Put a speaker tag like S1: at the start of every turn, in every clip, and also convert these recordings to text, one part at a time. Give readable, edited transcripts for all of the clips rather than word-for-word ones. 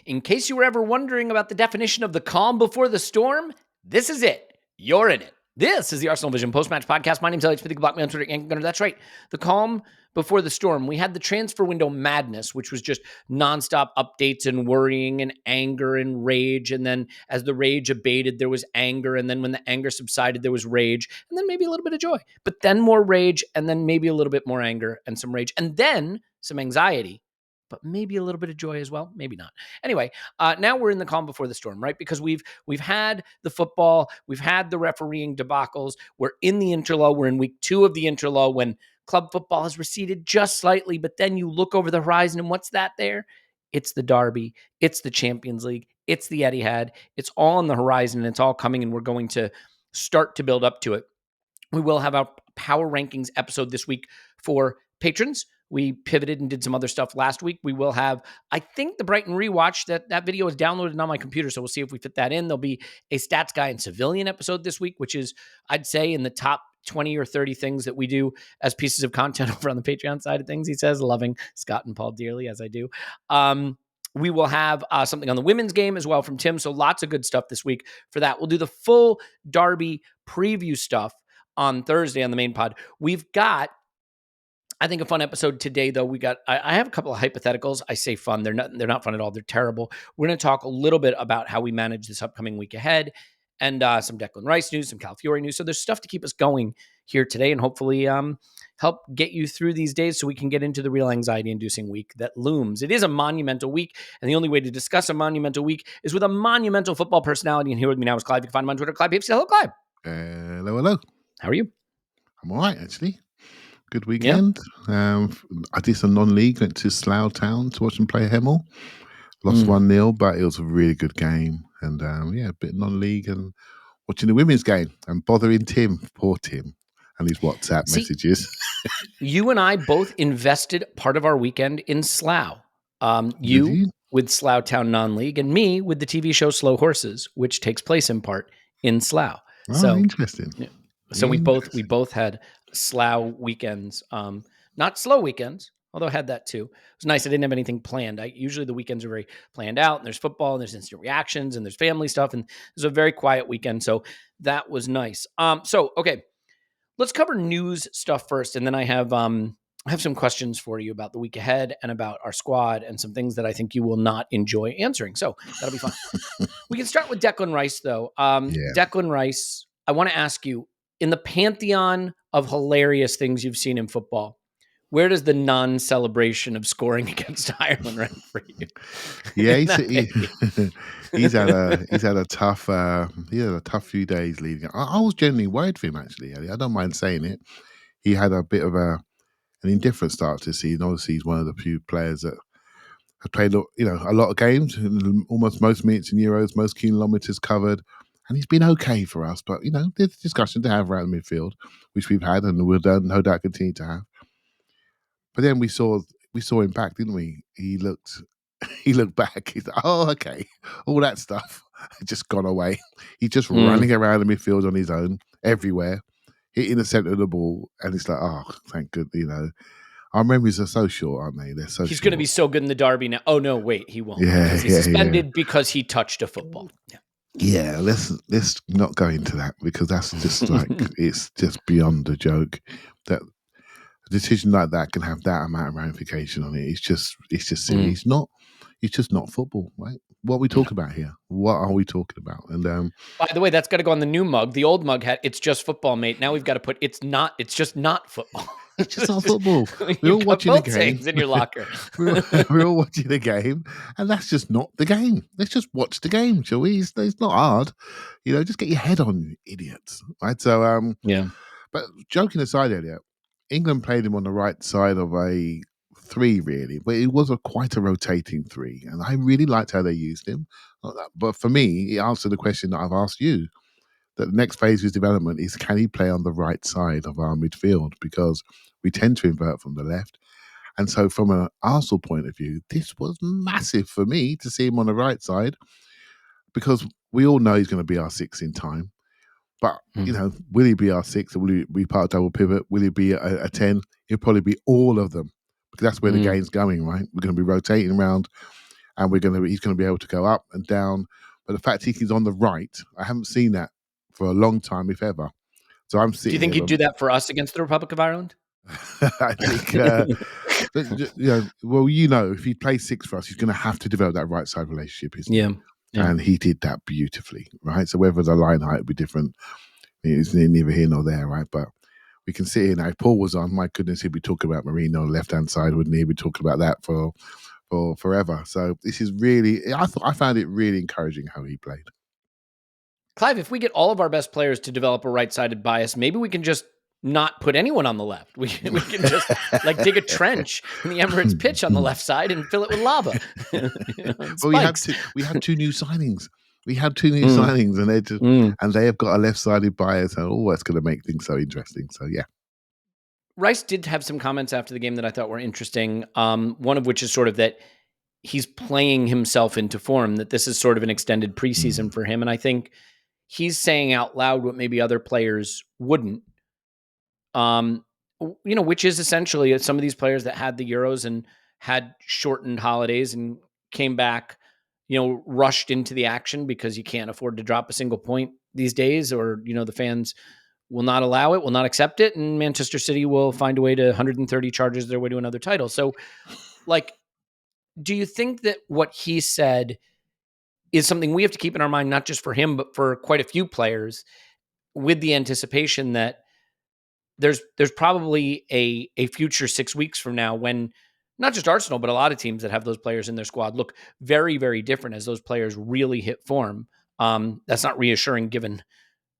S1: In case you were ever wondering about the definition of the calm before the storm, this is it. You're in it. This is the ArsenalVision Post-Match Podcast. My name's Elliot. Block me on Twitter. That's right. The calm before the storm. We had the transfer window madness, which was just nonstop updates and worrying and anger and rage. And then as the rage abated, there was anger. And then when the anger subsided, there was rage. And then maybe a little bit of joy. But then more rage. And then maybe a little bit more anger and some rage. And then some anxiety. But maybe a little bit of joy as well. Maybe not. Anyway, now we're in the calm before the storm, right? Because we've had the football. We've had the refereeing debacles. We're in the interlull. We're in week 2 of the interlull when club football has receded just slightly. But then you look over the horizon and what's that there? It's the Derby. It's the Champions League. It's the Etihad. It's all on the horizon and it's all coming and we're going to start to build up to it. We will have our power rankings episode this week for patrons. We pivoted and did some other stuff last week. We will have, I think, the Brighton rewatch. That video is downloaded on my computer, so we'll see if we fit that in. There'll be a Stats Guy and Civilian episode this week, which is, I'd say, in the top 20 or 30 things that we do as pieces of content over on the Patreon side of things, he says, loving Scott and Paul dearly, as I do. We will have something on the women's game as well from Tim, so lots of good stuff this week for that. We'll do the full Derby preview stuff on Thursday on the main pod. We've got, I think, a fun episode today, though. I have a couple of hypotheticals. I say fun. They're not fun at all. They're terrible. We're going to talk a little bit about how we manage this upcoming week ahead and some Declan Rice news, some Calafiori news. So there's stuff to keep us going here today and hopefully help get you through these days so we can get into the real anxiety-inducing week that looms. It is a monumental week, and the only way to discuss a monumental week is with a monumental football personality. And here with me now is Clive. You can find him on Twitter, Clive. Hello, Clive.
S2: Hello.
S1: How are you?
S2: I'm all right, actually. Good weekend. Yeah. I did some non-league. Went to Slough Town to watch them play Hemel. Lost 1-0, but it was a really good game. And a bit of non-league and watching the women's game and bothering Tim, poor Tim, and his WhatsApp messages.
S1: You and I both invested part of our weekend in Slough. You with Slough Town non-league and me with the TV show Slow Horses, which takes place in part in Slough.
S2: Oh, so interesting.
S1: Yeah. So we both had Slough weekends, not slow weekends, although I had that too. It was nice. I didn't have anything planned. Usually the weekends are very planned out and there's football and there's instant reactions and there's family stuff. And it was a very quiet weekend. So that was nice. Okay, let's cover news stuff first. And then I have some questions for you about the week ahead and about our squad and some things that I think you will not enjoy answering. So that'll be fun. We can start with Declan Rice though. Declan Rice, I want to ask you, in the pantheon of hilarious things you've seen in football, where does the non-celebration of scoring against Ireland rank for you?
S2: Yeah, he's had a tough few days leading. I was genuinely worried for him, actually. I don't mind saying it. He had a bit of an indifferent start to the season. Obviously, he's one of the few players that have played a lot of games, almost most minutes in Euros, most kilometres covered. And he's been okay for us, but there's a discussion to have around the midfield, which we've had and we'll no doubt continue to have. But then we saw him back, didn't we? He looked back. He's like, oh, okay, all that stuff just gone away. He's just running around the midfield on his own, everywhere, hitting the centre of the ball, and it's like, oh, thank goodness. Our memories are so short, aren't they? They're so.
S1: He's going to be so good in the Derby now. Oh no, wait, he won't.
S2: Yeah,
S1: he's suspended because he touched a football. Yeah.
S2: Yeah, let's not go into that because that's just like it's just beyond a joke that a decision like that can have that amount of ramification on it. It's just silly. It's just not football, right? What are we talking about here? What are we talking about? And
S1: by the way, that's got to go on the new mug. The old mug had "It's just football, mate." Now we've got to put It's just not football."
S2: It's just not football. We're all watching the game.
S1: In your locker.
S2: we're all watching the game, and that's just not the game. Let's just watch the game, shall we? It's not hard, just get your head on, you idiots, right? So, But joking aside, Elliot, England played him on the right side of a 3, really, but it was quite a rotating 3, and I really liked how they used him. But for me, it answered the question that I've asked you. That the next phase of his development is, can he play on the right side of our midfield? Because we tend to invert from the left. And so from an Arsenal point of view, this was massive for me to see him on the right side because we all know he's going to be our 6 in time. But, will he be our 6 or will he be part of double pivot? Will he be a 10? He'll probably be all of them because that's where the game's going, right? We're going to be rotating around and he's gonna be able to go up and down. But the fact he's on the right, I haven't seen that for a long time, if ever. So I'm
S1: Do
S2: sitting
S1: you think
S2: here.
S1: he'd do that for us against the Republic of Ireland?
S2: I think, if he plays six for us, he's going to have to develop that right side relationship, isn't he?
S1: Yeah.
S2: And he did that beautifully, right? So whether the line height would be different, it's neither here nor there, right? But we can sit here now. If Paul was on, my goodness, he'd be talking about Marino on the left hand side, wouldn't he? He'd be talking about that for forever. So this is really, I found it really encouraging how he played.
S1: Clive, if we get all of our best players to develop a right-sided bias, maybe we can just not put anyone on the left. We can just dig a trench in the Emirates pitch on the left side and fill it with lava.
S2: Well, we had two new signings. We had two new signings, and they have got a left-sided bias, and that's going to make things so interesting. So yeah.
S1: Rice did have some comments after the game that I thought were interesting. One of which is sort of that he's playing himself into form, that this is sort of an extended preseason for him. And I think he's saying out loud what maybe other players wouldn't. Which is essentially some of these players that had the Euros and had shortened holidays and came back, rushed into the action because you can't afford to drop a single point these days, or, the fans will not allow it, will not accept it. And Manchester City will find a way to 130 charges their way to another title. So do you think that what he said is something we have to keep in our mind, not just for him, but for quite a few players, with the anticipation that there's probably a future 6 weeks from now when not just Arsenal, but a lot of teams that have those players in their squad look very, very different as those players really hit form. That's not reassuring given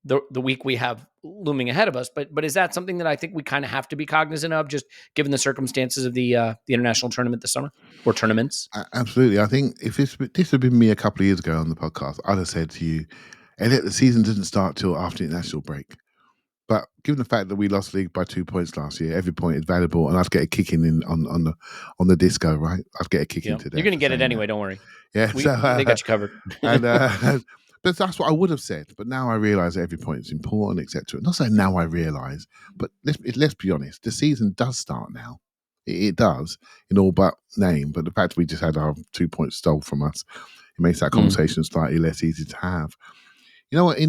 S1: the week we have looming ahead of us. But is that something that I think we kind of have to be cognizant of, just given the circumstances of the international tournament this summer, or tournaments?
S2: Absolutely. I think if this had been me a couple of years ago on the podcast, I'd have said to you, Elliot, the season doesn't start till after the international break. But given the fact that we lost the league by 2 points last year, every point is valuable, and I'd get a kick in on the disco, right? I'd get a kick in today.
S1: You're going to get it anyway. Don't worry.
S2: Yeah,
S1: they got you covered.
S2: But that's what I would have said. But now I realise that every point is important, etc. Not saying now I realise, but let's be honest. The season does start now. It does in all but name. But the fact we just had our 2 points stole from us, it makes that conversation slightly less easy to have. You know what?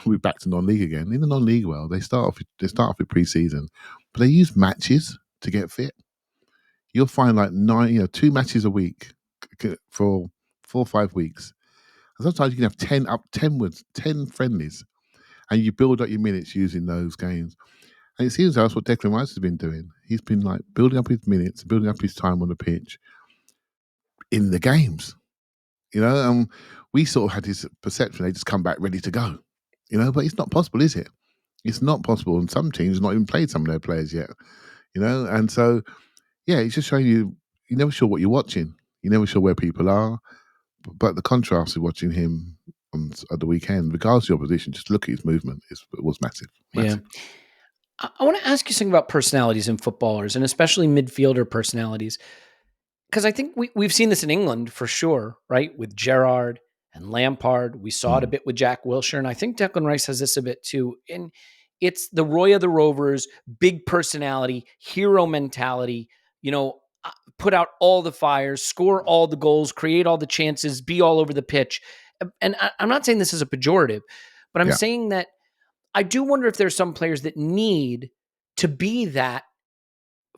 S2: We're back to non-league again. In the non-league world, they start off with pre-season, but they use matches to get fit. You'll find 2 matches a week for 4 or 5 weeks. And sometimes you can have 10 friendlies, and you build up your minutes using those games. And it seems that's what Declan Rice has been doing. He's been building up his minutes, building up his time on the pitch in the games. We sort of had this perception they just come back ready to go, but it's not possible, is it? It's not possible. And some teams have not even played some of their players yet, and so, yeah, it's just showing you're never sure what you're watching. You're never sure where people are. But the contrast of watching him at the weekend, regardless of your position, just look at his movement, it was massive.
S1: Yeah. I want to ask you something about personalities in footballers, and especially midfielder personalities. Because I think we've seen this in England for sure, right? With Gerrard and Lampard. We saw it a bit with Jack Wilshere, and I think Declan Rice has this a bit too. And it's the Roy of the Rovers, big personality, hero mentality, put out all the fires, score all the goals, create all the chances, be all over the pitch. And I'm not saying this is a pejorative, but I'm saying that I do wonder if there's some players that need to be that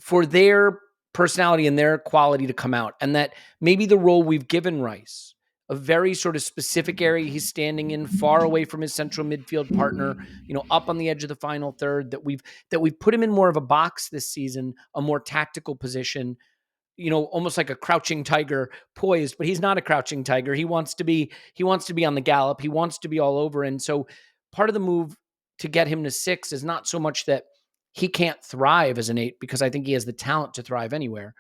S1: for their personality and their quality to come out. And that maybe the role we've given Rice, a very sort of specific area he's standing in, far away from his central midfield partner, up on the edge of the final third, that we've put him in more of a box this season, a more tactical position, almost like a crouching tiger poised, but he's not a crouching tiger. He wants to be on the gallop. He wants to be all over. And so part of the move to get him to 6 is not so much that he can't thrive as an 8, because I think he has the talent to thrive anywhere,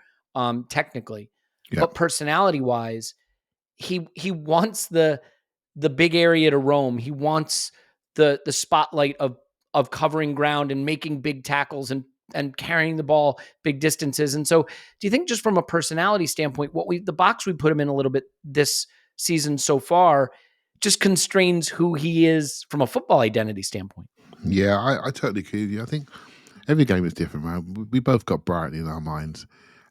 S1: technically. Yeah. But personality-wise, he wants the big area to roam. He wants the spotlight of covering ground and making big tackles and carrying the ball big distances. And so, do you think, just from a personality standpoint, the box we put him in a little bit this season so far just constrains who he is from a football identity standpoint?
S2: Yeah, I totally agree with you. I think every game is different, man. We both got Brighton in our minds,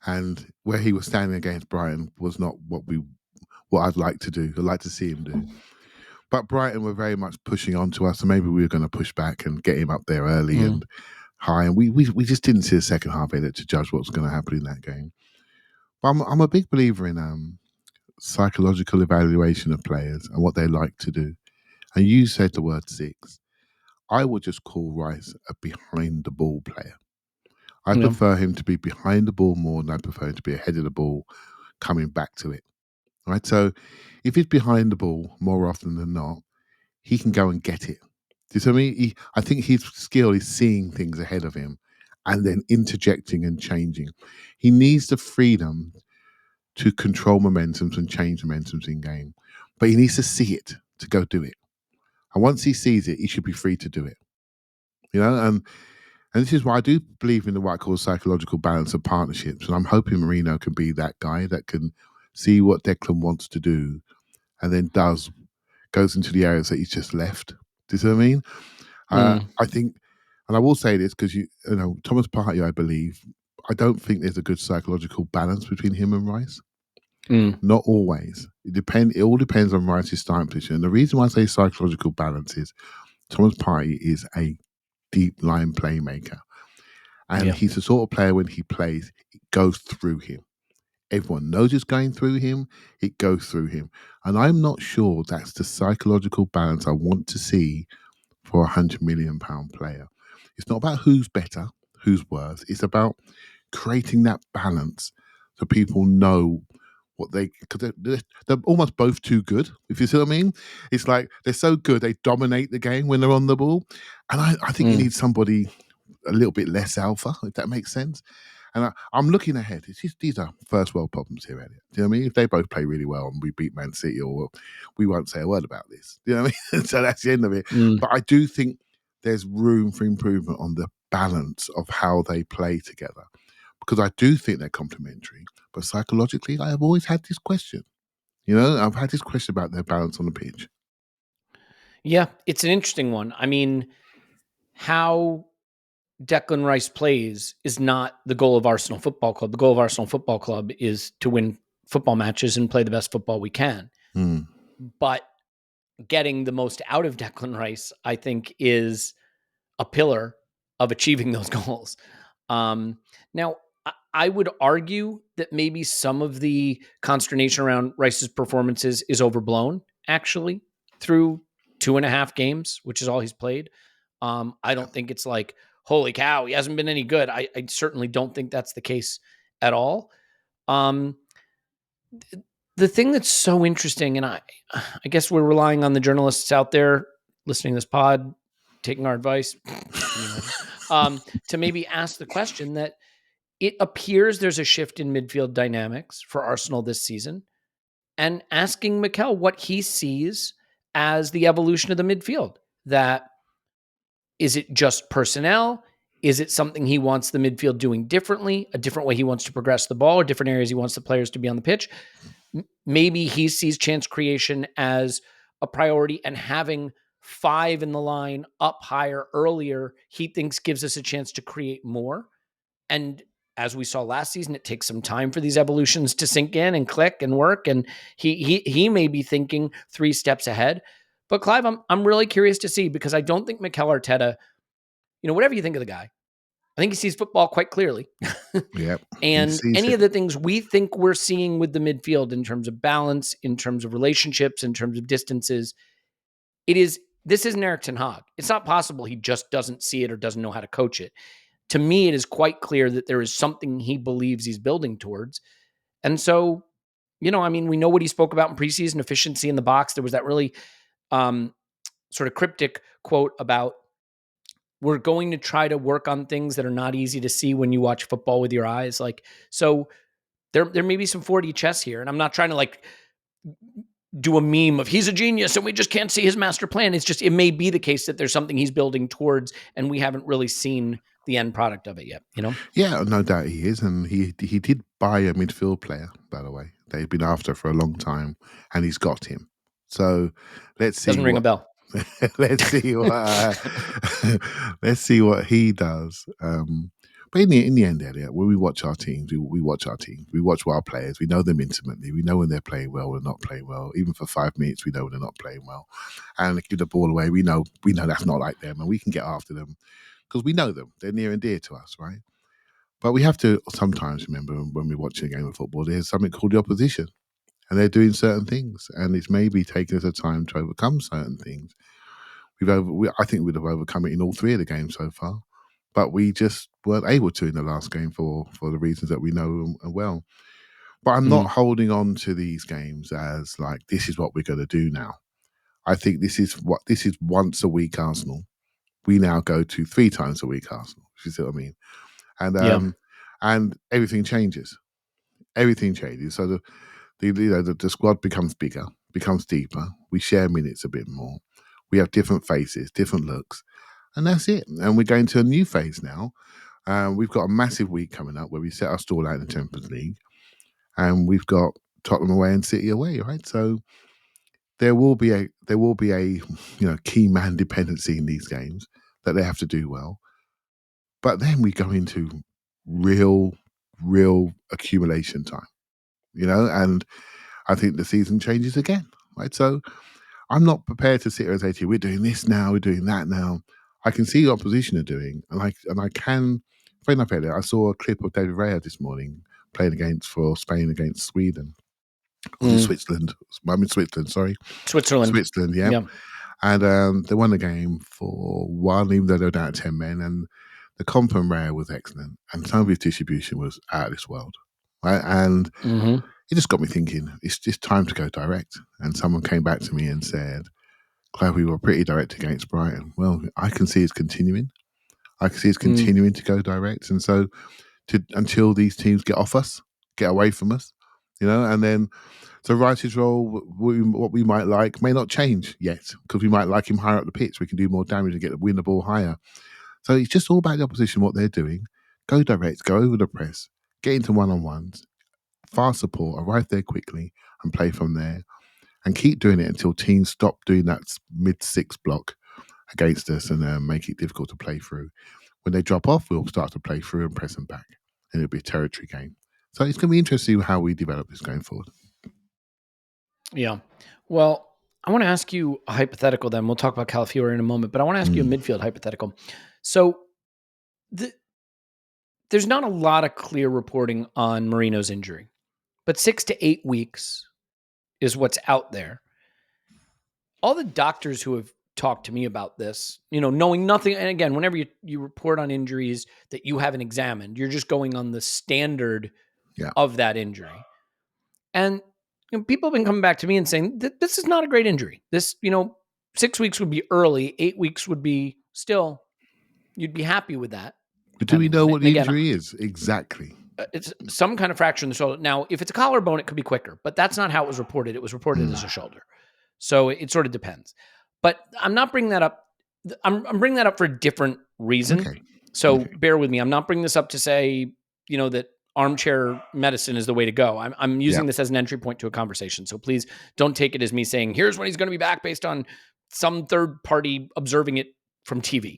S2: And where he was standing against Brighton was not what I'd like to do. I'd like to see him do. But Brighton were very much pushing on to us, so maybe we were going to push back and get him up there early and high. And we just didn't see the second half in it to judge what was going to happen in that game. But I'm a big believer in psychological evaluation of players and what they like to do. And you said the word six. I would just call Rice a behind the ball player. I prefer him to be behind the ball more than I prefer him to be ahead of the ball, coming back to it. Right. So if he's behind the ball more often than not, he can go and get it. Do you see what I mean? I think his skill is seeing things ahead of him and then interjecting and changing. He needs the freedom to control momentums and change momentums in game, but he needs to see it to go do it. And once he sees it, he should be free to do it. You know, and this is why I do believe in the what I call psychological balance of partnerships. And I'm hoping Mourinho can be that guy that can see what Declan wants to do and then goes into the areas that he's just left. Do you see what I mean? I think, and I will say this because you know Thomas Partey, I believe, I don't think there's a good psychological balance between him and Rice. Not always. It all depends on Rice's starting position. And the reason why I say psychological balance is Thomas Partey is a deep line playmaker. And he's the sort of player when he plays, it goes through him. Everyone knows it's going through him. It goes through him. And I'm not sure that's the psychological balance I want to see for a £100 million player. It's not about who's better, who's worse. It's about creating that balance so people know what because they're almost both too good, if you see what I mean. It's like they're so good, they dominate the game when they're on the ball. And I think you need somebody a little bit less alpha, if that makes sense. And I'm looking ahead. These are first world problems here, Elliot. Do you know what I mean? If they both play really well and we beat Man City, or we won't say a word about this. Do you know what I mean? So that's the end of it. But I do think there's room for improvement on the balance of how they play together. Because I do think they're complementary. But psychologically, I have always had this question. You know, I've had this question about their balance on the pitch.
S1: Yeah, it's an interesting one. I mean, how Declan Rice plays is not the goal of Arsenal Football Club. The goal of Arsenal Football Club is to win football matches and play the best football we can. But getting the most out of Declan Rice, I think, is a pillar of achieving those goals. Now, I would argue that maybe some of the consternation around Rice's performances is overblown, actually, through 2.5 games, which is all he's played. I don't think it's like, holy cow, he hasn't been any good. I certainly don't think that's the case at all. The thing that's so interesting, and I guess we're relying on the journalists out there listening to this pod, taking our advice, to maybe ask the question that it appears there's a shift in midfield dynamics for Arsenal this season, and asking Mikel what he sees as the evolution of the midfield. That is it just personnel? Is it something he wants the midfield doing differently, a different way he wants to progress the ball, or different areas he wants the players to be on the pitch? Maybe he sees chance creation as a priority, and having 5 in the line up higher earlier, he thinks gives us a chance to create more. And as we saw last season, it takes some time for these evolutions to sink in and click and work. And he may be thinking 3 steps ahead. But Clive, I'm really curious to see, because I don't think Mikel Arteta, whatever you think of the guy, I think he sees football quite clearly.
S2: Yep.
S1: And any of the things we think we're seeing with the midfield in terms of balance, in terms of relationships, in terms of distances, this isn't Erik ten Hag. It's not possible he just doesn't see it or doesn't know how to coach it. To me, it is quite clear that there is something he believes he's building towards. And so, we know what he spoke about in preseason, efficiency in the box. There was that really sort of cryptic quote about, we're going to try to work on things that are not easy to see when you watch football with your eyes. So there may be some 4D chess here. And I'm not trying to do a meme of he's a genius and we just can't see his master plan. It's just, it may be the case that there's something he's building towards and we haven't really seen the end product of it yet,
S2: Yeah, no doubt he is. And he did buy a midfield player, by the way. They've been after for a long time and he's got him. So let's see.
S1: Doesn't ring a bell.
S2: Let's see what let's see what he does. But in the end, Elliot, when we watch our teams, we watch our teams. We watch our players. We know them intimately. We know when they're playing well or not playing well. Even for 5 minutes, we know when they're not playing well. And they give the ball away. We know that's not like them, and we can get after them because we know them. They're near and dear to us, right? But we have to sometimes remember when we're watching a game of football, there's something called the opposition, and they're doing certain things, and it's maybe taking us a time to overcome certain things. I think we'd have overcome it in all 3 of the games so far, but we just weren't able to in the last game for the reasons that we know well. But I'm not holding on to these games as like this is what we're going to do now. I think this is once a week Arsenal. We now go to 3 times a week Arsenal. You see what I mean? And and everything changes. Everything changes. So the squad becomes bigger, becomes deeper. We share minutes a bit more. We have different faces, different looks, and that's it. And we're going to a new phase now. We've got a massive week coming up where we set our stall out in the Champions League, and we've got Tottenham away and City away, right? So there will be a key man dependency in these games that they have to do well. But then we go into real accumulation time, and I think the season changes again, right? So I'm not prepared to sit here and say to you, we're doing this now, we're doing that now. I can see the opposition are doing, and I can. Funny enough, Elliot, I saw a clip of David Raya this morning playing for Spain against Sweden. Was it Switzerland? I'm in Switzerland, sorry. Switzerland, yeah. And they won the game for 1, even though they were down to 10 men. And the comp from Raya was excellent, and some of his distribution was out of this world, right? And it just got me thinking, it's just time to go direct. And someone came back to me and said, Clive, we were pretty direct against Brighton. Well, I can see it's continuing. To go direct. And so until these teams get off us, get away from us, and then so Rice's role, what we might like, may not change yet because we might like him higher up the pitch. We can do more damage and win the ball higher. So it's just all about the opposition, what they're doing. Go direct, go over the press, get into one-on-ones, fast support, arrive there quickly and play from there, and keep doing it until teams stop doing that mid-6 block against us and make it difficult to play through. When they drop off, we'll start to play through and press them back, and it'll be a territory game. So it's going to be interesting how we develop this going forward.
S1: Yeah. Well, I want to ask you a hypothetical then. We'll talk about Calafiori in a moment, but I want to ask you a midfield hypothetical. So there's not a lot of clear reporting on Marino's injury, but 6 to 8 weeks is what's out there. All the doctors who have talked to me about this, knowing nothing. And again, whenever you report on injuries that you haven't examined, you're just going on the standard of that injury. And people have been coming back to me and saying that this is not a great injury. This, 6 weeks would be early. 8 weeks would be still, you'd be happy with that.
S2: But do we know what the injury is exactly?
S1: It's some kind of fracture in the shoulder. Now, if it's a collarbone, it could be quicker, but that's not how it was reported. It was reported as a shoulder. So it sort of depends. But I'm not bringing that up. I'm bringing that up for a different reason. Okay. So bear with me. I'm not bringing this up to say, that armchair medicine is the way to go. I'm using this as an entry point to a conversation. So please don't take it as me saying, here's when he's going to be back based on some third party observing it from TV.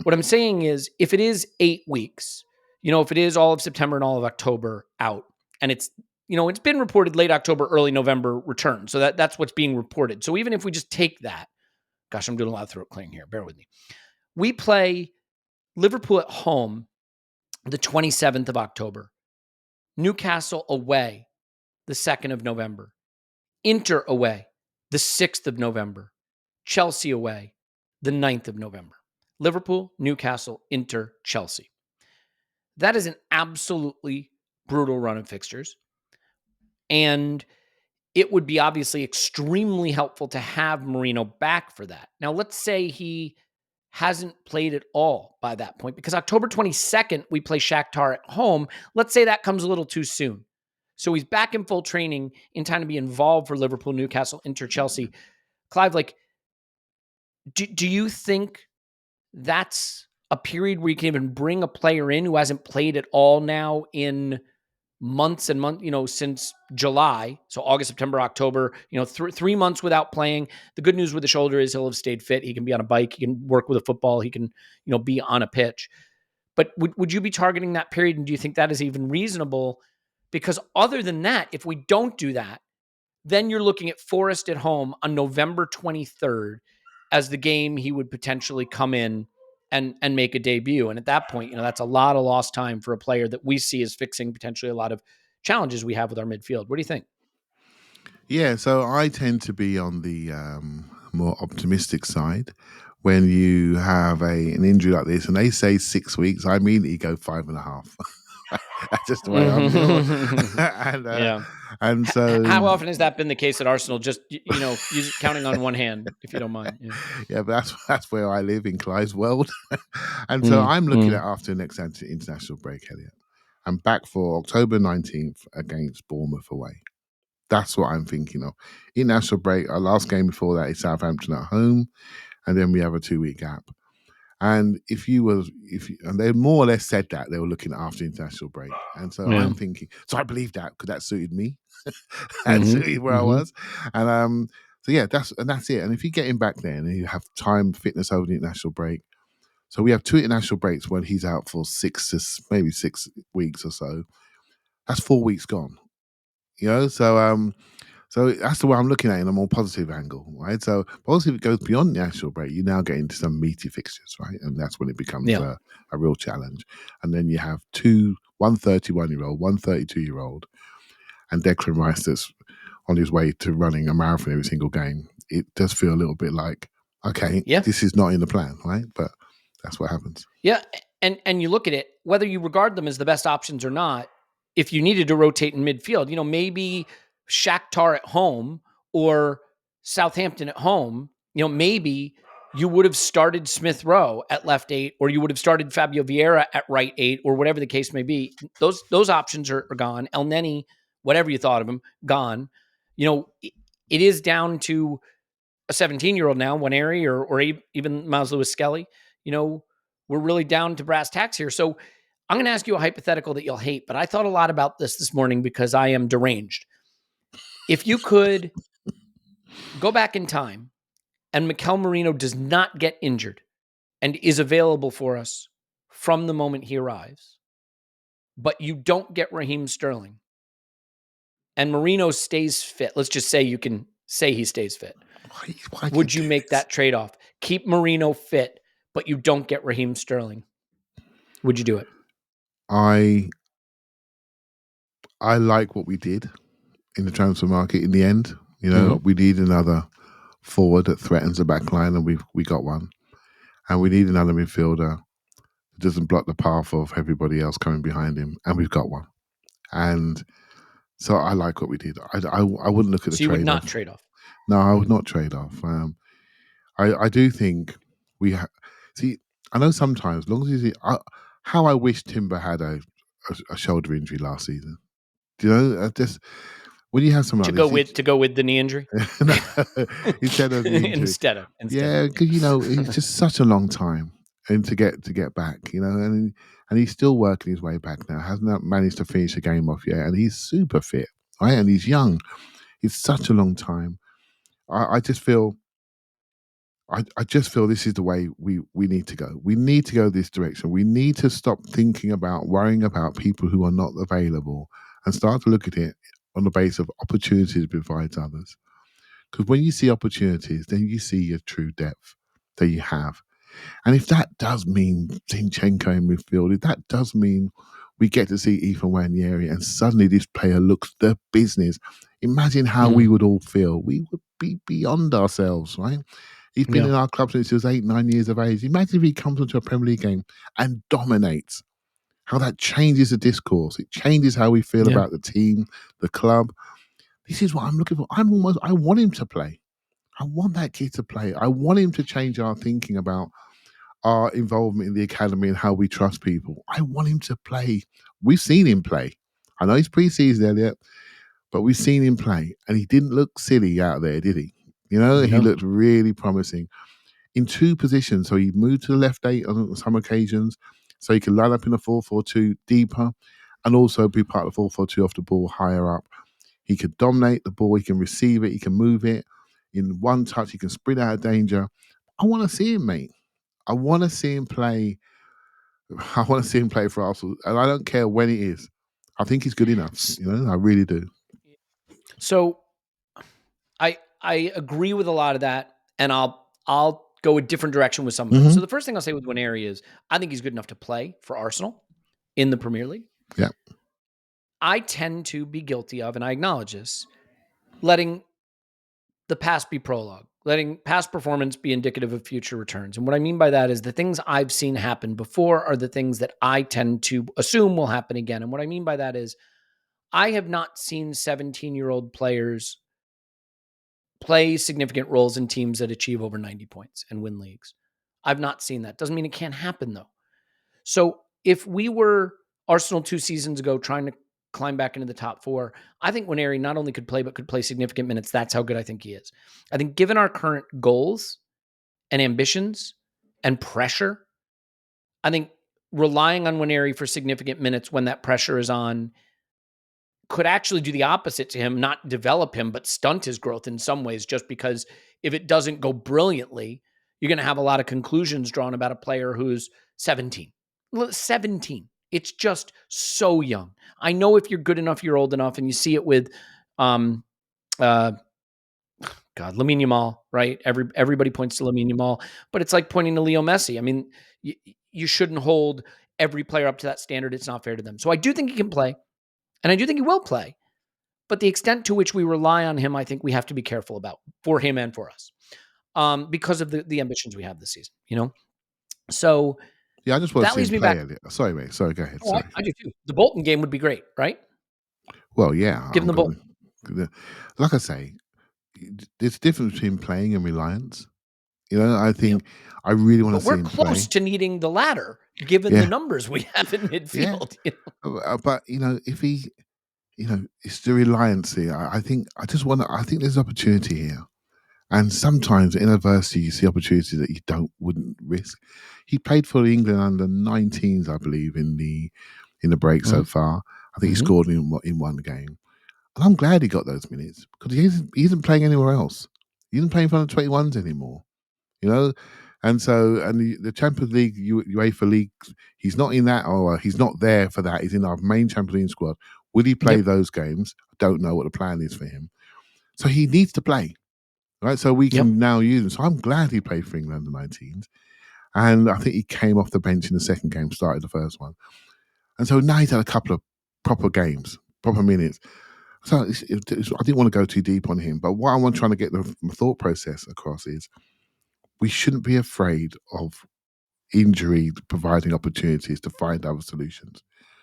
S1: What I'm saying is, if it is 8 weeks, if it is all of September and all of October out, and it's, it's been reported late October, early November return. So that's what's being reported. So even if we just take that, gosh, I'm doing a lot of throat clearing here. Bear with me. We play Liverpool at home the 27th of October, Newcastle away the 2nd of November, Inter away the 6th of November, Chelsea away the 9th of November. Liverpool, Newcastle, Inter, Chelsea. That is an absolutely brutal run of fixtures. And it would be obviously extremely helpful to have Marino back for that. Now, let's say he hasn't played at all by that point, because October 22nd, we play Shakhtar at home. Let's say that comes a little too soon. So he's back in full training in time to be involved for Liverpool, Newcastle, Inter, Chelsea. Clive, do you think that's a period where you can even bring a player in who hasn't played at all now in months and months, since July, so August, September, October, 3 months without playing? The good news with the shoulder is he'll have stayed fit. He can be on a bike. He can work with a football. He can, be on a pitch. But would you be targeting that period? And do you think that is even reasonable? Because other than that, if we don't do that, then you're looking at Forest at home on November 23rd as the game he would potentially come in and make a debut. And at that point, that's a lot of lost time for a player that we see as fixing potentially a lot of challenges we have with our midfield. What do you think?
S2: Yeah, so I tend to be on the more optimistic side. When you have an injury like this, and they say 6 weeks, I immediately go 5.5. That's just the way I'm built.
S1: Yeah.
S2: And so,
S1: How often has that been the case at Arsenal? Just counting on one hand, if you don't mind.
S2: Yeah, but that's where I live, in Clive's world. And so I'm looking at after the next international break, Elliot. I'm back for October 19th against Bournemouth away. That's what I'm thinking of. International break, our last game before that is Southampton at home, and then we have a 2-week gap. And and they more or less said that they were looking after international break. And so I'm thinking, so I believe that, because that suited me. That suited where I was. And so yeah, that's it. And if you get him back there and you have time, fitness over the international break. So we have 2 international breaks when he's out for 6 weeks or so. That's 4 weeks gone. So that's the way I'm looking at it in a more positive angle, right? So obviously, if it goes beyond the actual break, you now get into some meaty fixtures, right? And that's when it becomes a real challenge. And then you have one 31-year-old, one 32-year-old, and Declan Rice that's on his way to running a marathon every single game. It does feel a little bit like, okay, this is not in the plan, right? But that's what happens.
S1: Yeah, and you look at it, whether you regard them as the best options or not, if you needed to rotate in midfield, maybe Shakhtar at home or Southampton at home, maybe you would have started Smith Rowe at left 8, or you would have started Fabio Vieira at right 8, or whatever the case may be. Those options are gone. El Neni, whatever you thought of him, gone. It is down to a 17-year-old now, Nwaneri, or even Miles Lewis Skelly. We're really down to brass tacks here. So I'm going to ask you a hypothetical that you'll hate, but I thought a lot about this morning because I am deranged. If you could go back in time and Mikel Merino does not get injured and is available for us from the moment he arrives, but you don't get Raheem Sterling and Merino stays fit, let's just say you can say he stays fit.
S2: Why
S1: would you make that trade-off? Keep Merino fit, but you don't get Raheem Sterling. Would you do it?
S2: I like what we did in the transfer market in the end. We need another forward that threatens the back line, and we got one. And we need another midfielder that doesn't block the path of everybody else coming behind him, and we've got one. And so I like what we did. I wouldn't look at the trade-off. So
S1: you would not trade off?
S2: No, I would not trade off. I do think see, I know sometimes, as long as how I wish Timber had a shoulder injury last season. Do you know, just when you have someone
S1: to go with the knee injury
S2: instead of the injury.
S1: instead
S2: yeah, because it's just such a long time and to get back, and he's still working his way back now. Hasn't managed to finish a game off yet, and he's super fit, right? And he's young. It's such a long time. I just feel this is the way we need to go. We need to go this direction. We need to stop worrying about people who are not available and start to look at it on the basis of opportunities provides others. Because when you see opportunities, then you see your true depth that you have. And if that does mean Zinchenko in midfield, if that does mean we get to see Ethan Nwaneri and suddenly this player looks the business, imagine how we would all feel. We would be beyond ourselves, right? He's been in our club since he was 8, 9 years of age. Imagine if he comes into a Premier League game and dominates. How that changes the discourse. It changes how we feel about the team, the club. This is what I'm looking for. I want him to play. I want that kid to play. I want him to change our thinking about our involvement in the academy and how we trust people. I want him to play. We've seen him play. I know he's pre-season, Elliot, but we've seen him play. And he didn't look silly out there, did he? He looked really promising in 2 positions. So he moved to the left 8 on some occasions, so he can line up in a 4-4-2 deeper and also be part of the 4-4-2 off the ball higher up. He can dominate the ball. He can receive it. He can move it in one touch. He can sprint out of danger. I want to see him, mate. I want to see him play I want to see him play for Arsenal, and I don't care when it is. I think he's good enough. I really do.
S1: So I agree with a lot of that, and I'll go a different direction with some of it. So the first thing I'll say with Nwaneri is I think he's good enough to play for Arsenal in the Premier League.
S2: Yeah.
S1: I tend to be guilty of, and I acknowledge this, letting the past be prologue, letting past performance be indicative of future returns. And what I mean by that is the things I've seen happen before are the things that I tend to assume will happen again. And what I mean by that is I have not seen 17-year-old players play significant roles in teams that achieve over 90 points and win leagues. I've not seen that. Doesn't mean it can't happen, though. So if we were Arsenal 2 seasons ago trying to climb back into the top 4, I think Nwaneri not only could play, but could play significant minutes. That's how good I think he is. I think given our current goals and ambitions and pressure, I think relying on Nwaneri for significant minutes when that pressure is on could actually do the opposite to him, not develop him, but stunt his growth in some ways, just because if it doesn't go brilliantly, you're going to have a lot of conclusions drawn about a player who's 17. 17. It's just so young. I know if you're good enough, you're old enough, and you see it with, Lamine Yamal, right? Everybody points to Lamine Yamal, but it's like pointing to Leo Messi. I mean, you shouldn't hold every player up to that standard. It's not fair to them. So I do think he can play. And I do think he will play. But the extent to which we rely on him, I think we have to be careful about for him and for us because of the ambitions we have this season, So
S2: Yeah, I just want to
S1: that
S2: see
S1: leads
S2: him
S1: me
S2: play,
S1: back.
S2: Elliot. Sorry, mate. Sorry, go ahead.
S1: Oh,
S2: Sorry.
S1: I do too. The Bolton game would be great, right?
S2: Well, yeah.
S1: Given the Bolton.
S2: Like I say, there's a difference between playing and reliance. I think I really want to
S1: But
S2: see
S1: we're
S2: him
S1: close
S2: play.
S1: to needing the latter, given the numbers we have in
S2: Yeah.
S1: midfield.
S2: But if he, it's the reliance here. I think I think there's opportunity here. And sometimes in adversity, you see opportunity that you wouldn't risk. He played for England under 19s, I believe, in the break so far. I think he scored in one game. And I'm glad he got those minutes because he isn't playing anywhere else. He isn't playing for under 21s anymore. And so the Champions League, UEFA League, he's not in that, or he's not there for that. He's in our main Champions League squad. Will he play those games? I don't know what the plan is for him. So he needs to play, right? So we can now use him. So I'm glad he played for England under 19s. And I think he came off the bench in the second game, started the first one. And so now he's had a couple of proper games, proper minutes. So I didn't want to go too deep on him, but what I want trying to get the thought process across is we shouldn't be afraid of injury providing opportunities to find other solutions.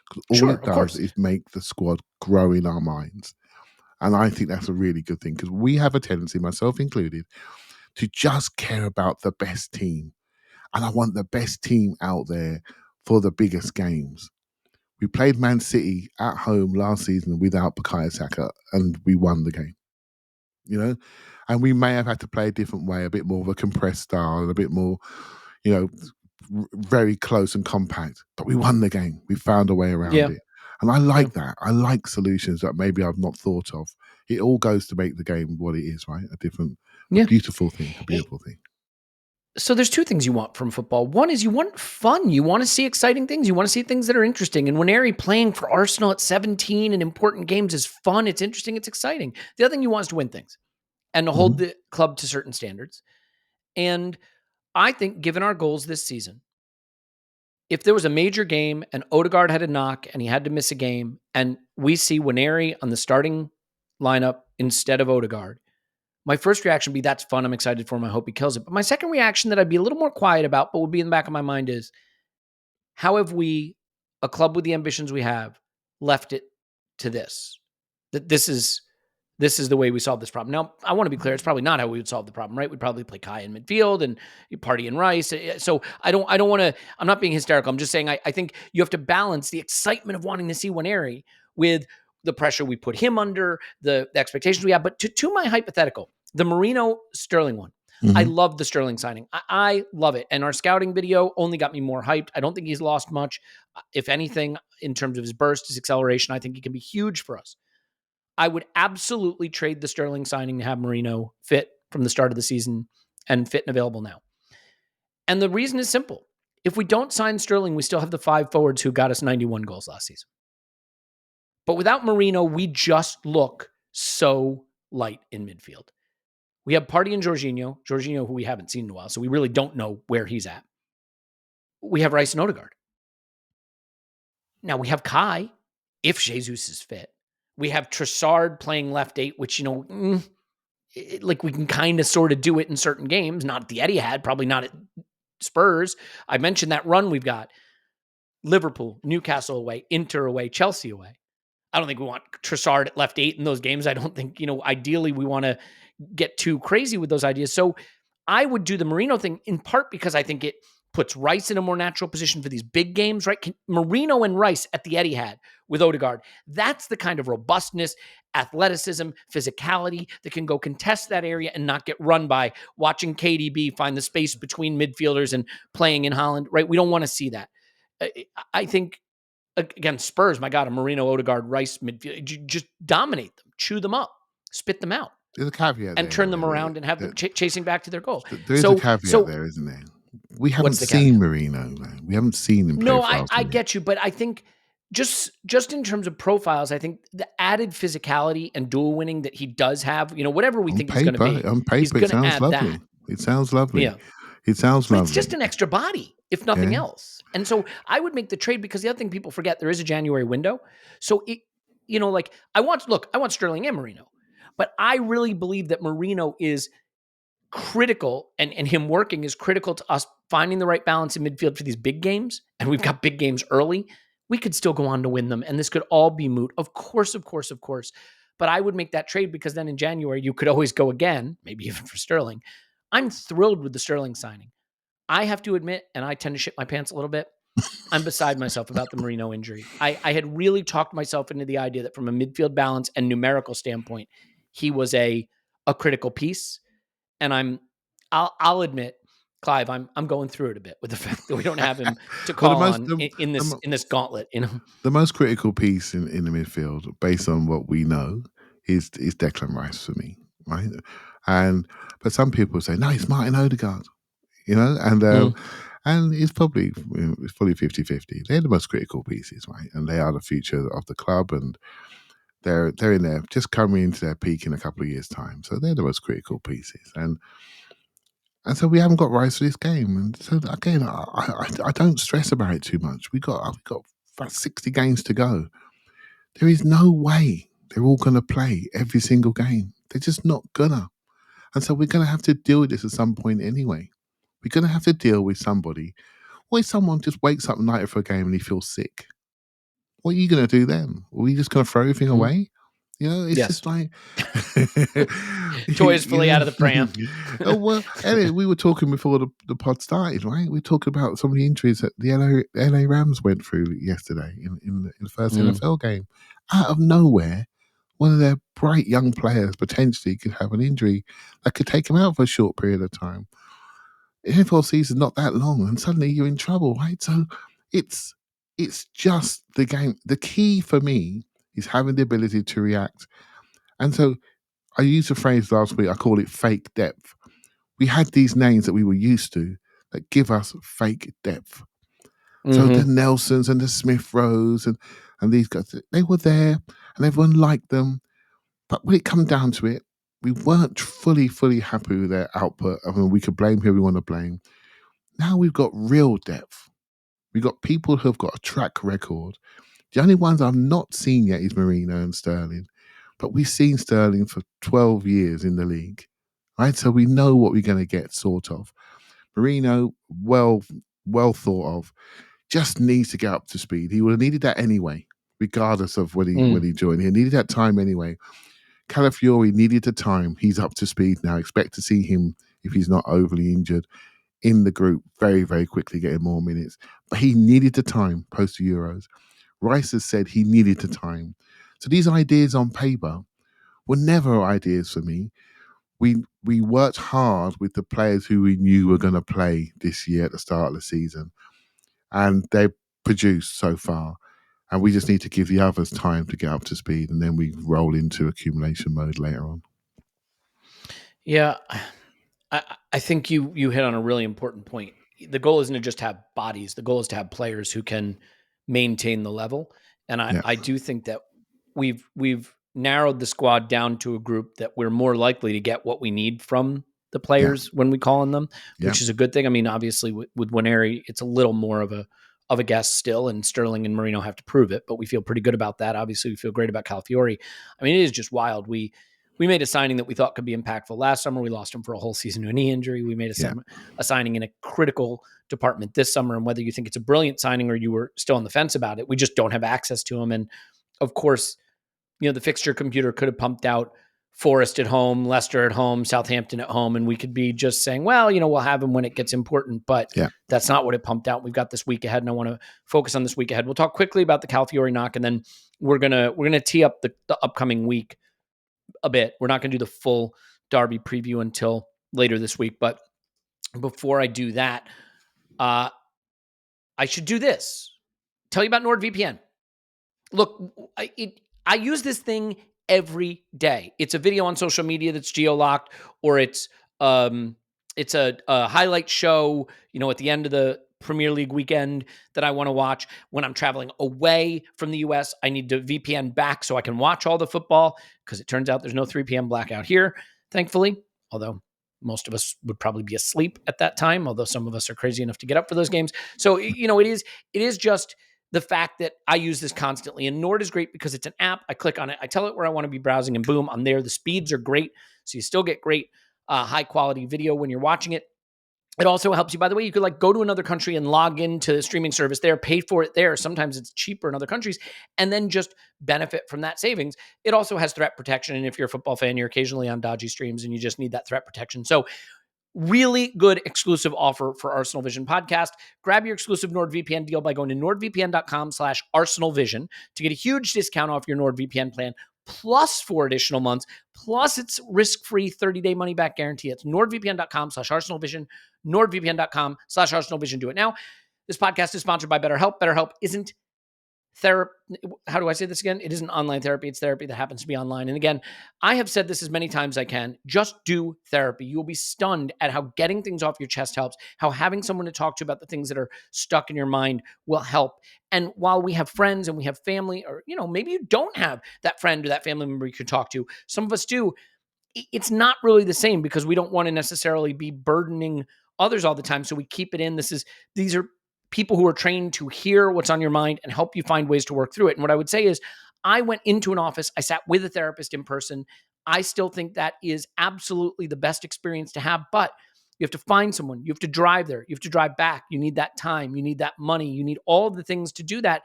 S2: Because all it does is make the squad grow in our minds. And I think that's a really good thing because we have a tendency, myself included, to just care about the best team. And I want the best team out there for the biggest games. We played Man City at home last season without Bukayo Saka and we won the game. And we may have had to play a different way, a bit more of a compressed style, and a bit more, very close and compact. But we won the game. We found a way around it. And I like that. I like solutions that maybe I've not thought of. It all goes to make the game what it is, right? A beautiful thing, a beautiful thing.
S1: So there's two things you want from football. One is you want fun. You want to see exciting things. You want to see things that are interesting. And Nwaneri playing for Arsenal at 17 in important games is fun. It's interesting. It's exciting. The other thing you want is to win things and to hold the club to certain standards. And I think given our goals this season, if there was a major game and Odegaard had a knock and he had to miss a game and we see Nwaneri on the starting lineup instead of Odegaard, my first reaction would be, that's fun. I'm excited for him. I hope he kills it. But my second reaction that I'd be a little more quiet about, but would be in the back of my mind is, how have we, a club with the ambitions we have, left it to this? That this is the way we solve this problem. Now, I want to be clear. It's probably not how we would solve the problem, right? We'd probably play Kai in midfield and Party and Rice. So I don't want to, I'm not being hysterical. I'm just saying, I think you have to balance the excitement of wanting to see Nwaneri with the pressure we put him under, the expectations we have. But to my hypothetical, the Merino Sterling one, I love the Sterling signing. I love it. And our scouting video only got me more hyped. I don't think he's lost much. If anything, in terms of his burst, his acceleration, I think he can be huge for us. I would absolutely trade the Sterling signing to have Merino fit from the start of the season and fit and available now. And the reason is simple. If we don't sign Sterling, we still have the 5 forwards who got us 91 goals last season. But without Marino, we just look so light in midfield. We have Partey and Jorginho, who we haven't seen in a while, so we really don't know where he's at. We have Rice and Odegaard. Now we have Kai, if Jesus is fit. We have Trossard playing left 8, which, like we can kind of sort of do it in certain games, not at the Etihad, probably not at Spurs. I mentioned that run we've got. Liverpool, Newcastle away, Inter away, Chelsea away. I don't think we want Trossard at left 8 in those games. I don't think, ideally we want to get too crazy with those ideas. So I would do the Marino thing in part because I think it puts Rice in a more natural position for these big games, right? Marino and Rice at the Etihad with Odegaard. That's the kind of robustness, athleticism, physicality that can go contest that area and not get run by watching KDB find the space between midfielders and playing in Holland, right? We don't want to see that. I think, again, Spurs, my God, a Marino, Odegaard, Rice midfield, just dominate them, chew them up, spit them out.
S2: There's a caveat
S1: and turn them around and have them chasing back to their goal.
S2: There is a caveat there, isn't there? We haven't seen Marino, man. We haven't seen him play.
S1: No, I get you, but I think just in terms of profiles, I think the added physicality and duel winning that he does have, whatever we think he's going to be.
S2: On paper, it sounds lovely. It sounds lovely.
S1: Yeah.
S2: It sounds lovely.
S1: It's just an extra body, if nothing else. And so I would make the trade because the other thing people forget, there is a January window. So, I want Sterling and Marino, but I really believe that Marino is critical and him working is critical to us finding the right balance in midfield for these big games. And we've got big games early. We could still go on to win them. And this could all be moot. Of course. But I would make that trade because then in January, you could always go again, maybe even for Sterling. I'm thrilled with the Sterling signing. I have to admit, and I tend to shit my pants a little bit, I'm beside myself about the Marino injury. I had really talked myself into the idea that from a midfield balance and numerical standpoint, he was a critical piece. And I'll admit, Clive, I'm going through it a bit with the fact that we don't have him to call in this gauntlet.
S2: The most critical piece in the midfield, based on what we know, is Declan Rice for me, right? But some people say no, it's Martin Odegaard, and it's probably 50-50. They're the most critical pieces, right? And they are the future of the club, and they're in there just coming into their peak in a couple of years' time. So they're the most critical pieces, and so we haven't got Rice for this game. And so again, I don't stress about it too much. We've got about 60 games to go. There is no way they're all going to play every single game. They're just not gonna. And so we're going to have to deal with this at some point anyway. We're going to have to deal with somebody. What if someone just wakes up night for a game and he feels sick? What are you going to do then? Are we just going to throw everything away? It's just like
S1: toys fully out of the pram.
S2: Oh, well, Elliot, we were talking before the pod started, right? We were talking about some of the injuries that the LA Rams went through yesterday in the first NFL game. Out of nowhere, one of their bright young players potentially could have an injury that could take him out for a short period of time. The NFL season's not that long, and suddenly you're in trouble, right? So it's just the game. The key for me is having the ability to react. And so I used a phrase last week, I call it fake depth. We had these names that we were used to that give us fake depth. Mm-hmm. So the Nelsons and the Smith Rowes and these guys, they were there and everyone liked them. But when it come down to it, we weren't fully happy with their output. I mean, we could blame who we want to blame. Now we've got real depth. We've got people who have got a track record. The only ones I've not seen yet is Marino and Sterling. But we've seen Sterling for 12 years in the league, right? So we know what we're going to get, sort of. Marino, well thought of, just needs to get up to speed. He would have needed that anyway, regardless of when he joined. He needed that time anyway. Calafiori needed the time. He's up to speed now. Expect to see him, if he's not overly injured, in the group very, very quickly, getting more minutes. But he needed the time post the Euros. Rice has said he needed the time. So these ideas on paper were never ideas for me. We worked hard with the players who we knew were going to play this year at the start of the season. And they produced so far. And we just need to give the others time to get up to speed. And then we roll into accumulation mode later on.
S1: Yeah. I think you hit on a really important point. the goal isn't to just have bodies. The goal is to have players who can maintain the level. And I do think that we've narrowed the squad down to a group that we're more likely to get what we need from the players when we call on them, which is a good thing. I mean, obviously with Nwaneri, it's a little more of a guess still, and Sterling and Marino have to prove it, but we feel pretty good about that. Obviously, we feel great about Calafiori. I mean, it is just wild. We made a signing that we thought could be impactful last summer. We lost him for a whole season to a knee injury. We made a signing in a critical department this summer, and whether you think it's a brilliant signing or you were still on the fence about it, we just don't have access to him. And of course, the fixture computer could have pumped out Forest at home, Leicester at home, Southampton at home, and we could be just saying, well, we'll have him when it gets important, but that's not what it pumped out. We've got this week ahead, and I want to focus on this week ahead. We'll talk quickly about the Calafiori knock, and then we're gonna tee up the upcoming week a bit. We're not going to do the full Derby preview until later this week, but before I do that, I should do this. Tell you about NordVPN. Look, I use this thing every day. It's a video on social media that's geo-locked, or it's a highlight show, at the end of the Premier League weekend that I want to watch. When I'm traveling away from the US, I need to VPN back so I can watch all the football, because it turns out there's no 3 p.m. blackout here, thankfully, although most of us would probably be asleep at that time, although some of us are crazy enough to get up for those games. So, it is just the fact that I use this constantly. And Nord is great because it's an app. I click on it, I tell it where I want to be browsing, and boom, I'm there. The speeds are great, so you still get great high quality video when you're watching it. It also helps you, by the way, you could go to another country and log into the streaming service there, pay for it there. Sometimes it's cheaper in other countries, and then just benefit from that savings. It also has threat protection. And if you're a football fan, you're occasionally on dodgy streams and you just need that threat protection. So really good exclusive offer for ArsenalVision Podcast. Grab your exclusive NordVPN deal by going to nordvpn.com/ArsenalVision to get a huge discount off your NordVPN plan, plus 4 additional months, plus it's risk-free 30-day money-back guarantee. It's nordvpn.com/ArsenalVision, nordvpn.com/ArsenalVision. Do it now. This podcast is sponsored by BetterHelp. BetterHelp isn't therapy. How do I say this again? It isn't online therapy. It's therapy that happens to be online. And again, I have said this as many times as I can. Just do therapy. You will be stunned at how getting things off your chest helps, how having someone to talk to about the things that are stuck in your mind will help. And while we have friends and we have family, or, maybe you don't have that friend or that family member you can talk to, some of us do. It's not really the same, because we don't want to necessarily be burdening others all the time. So we keep it in. These are people who are trained to hear what's on your mind and help you find ways to work through it. And what I would say is, I went into an office, I sat with a therapist in person. I still think that is absolutely the best experience to have, but you have to find someone, you have to drive there, you have to drive back. You need that time, you need that money, you need all of the things to do that.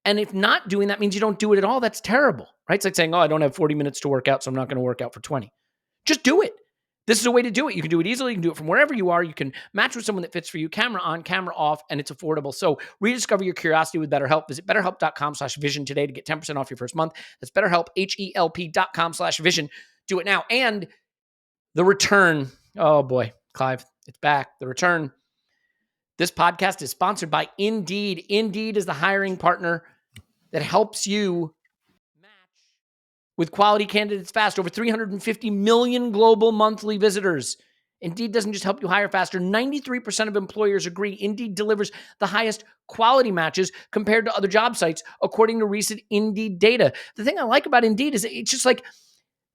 S1: And if not doing that means you don't do it at all, that's terrible, right? It's like saying, I don't have 40 minutes to work out, so I'm not going to work out for 20. Just do it. This is a way to do it. You can do it easily. You can do it from wherever you are. You can match with someone that fits for you, camera on, camera off, and it's affordable. So rediscover your curiosity with BetterHelp. Visit BetterHelp.com/vision today to get 10% off your first month. That's BetterHelp, HELP.com/vision. Do it now. And the return. Oh boy, Clive, it's back. The return. This podcast is sponsored by Indeed. Indeed is the hiring partner that helps you with quality candidates fast. Over 350 million global monthly visitors. Indeed doesn't just help you hire faster. 93% of employers agree Indeed delivers the highest quality matches compared to other job sites, according to recent Indeed data. The thing I like about Indeed is it's just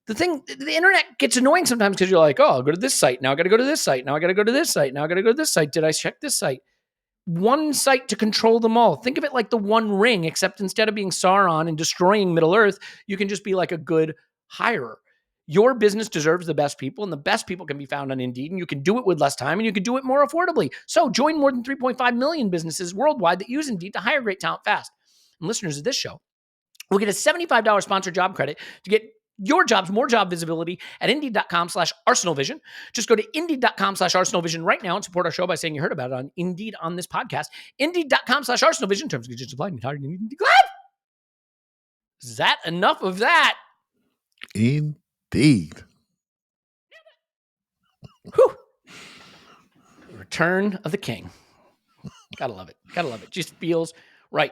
S1: the internet gets annoying sometimes, because you're like, I'll go to this site. Now I got to go to this site. Now I got to go to this site. Now I got to go to this site. Did I check this site? One site to control them all. Think of it like the One Ring, except instead of being Sauron and destroying Middle Earth, you can just be like a good hirer. Your business deserves the best people, and the best people can be found on Indeed, and you can do it with less time, and you can do it more affordably. So join more than 3.5 million businesses worldwide that use Indeed to hire great talent fast. And listeners of this show will get a $75 sponsored job credit to get your jobs more job visibility at Indeed.com/ArsenalVision. Just go to Indeed.com/ArsenalVision right now and support our show by saying you heard about it on Indeed on this podcast. Indeed.com/ArsenalVision. Terms and conditions apply. Is that enough of that?
S2: Indeed.
S1: Whew. Return of the King. Gotta love it. Gotta love it. Just feels right.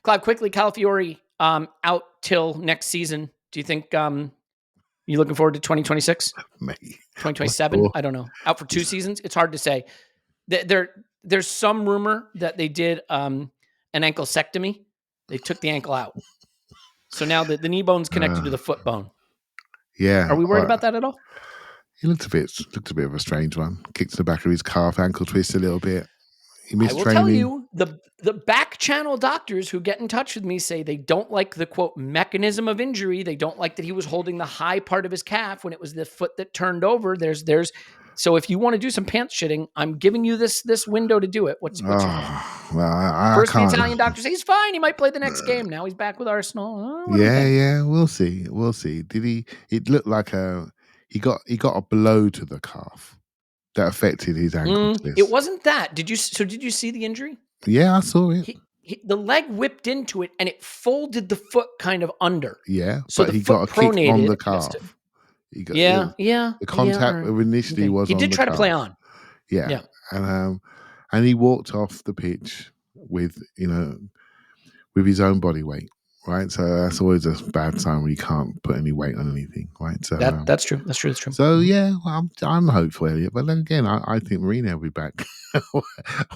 S1: Clive, quickly, Calafiori out till next season. Do you think you looking forward to 2026? 2027? I don't know. Out for 2 seasons? It's hard to say. There's some rumor that they did an anklecectomy. They took the ankle out. So now the knee bone's connected to the foot bone.
S2: Yeah.
S1: Are we worried about that at all?
S2: He looked a bit of a strange one. Kicked to the back of his calf, ankle twist a little bit. He missed
S1: I will
S2: training.
S1: tell you, the back channel doctors who get in touch with me say they don't like the, quote, mechanism of injury. They don't like that he was holding the high part of his calf when it was the foot that turned over. So if you want to do some pants shitting, I'm giving you this window to do it. What's your thought?
S2: Well, I
S1: First,
S2: can't.
S1: the Italian doctor says he's fine. He might play the next game. Now he's back with Arsenal.
S2: Yeah. We'll see. Did he? It looked like he got a blow to the calf that affected his ankle twist.
S1: It wasn't that. Did you see the injury?
S2: Yeah, I saw it.
S1: The leg whipped into it and it folded the foot kind of under.
S2: Yeah,
S1: so
S2: but he got a kick on the calf.
S1: The
S2: contact initially was on the calf.
S1: He did try to play on.
S2: Yeah. And he walked off the pitch with his own body weight, right? So that's always a bad sign when you can't put any weight on anything, right? So
S1: that's true. That's true.
S2: So yeah, I'm hopeful, Elliot. But then again, I think Mourinho will be back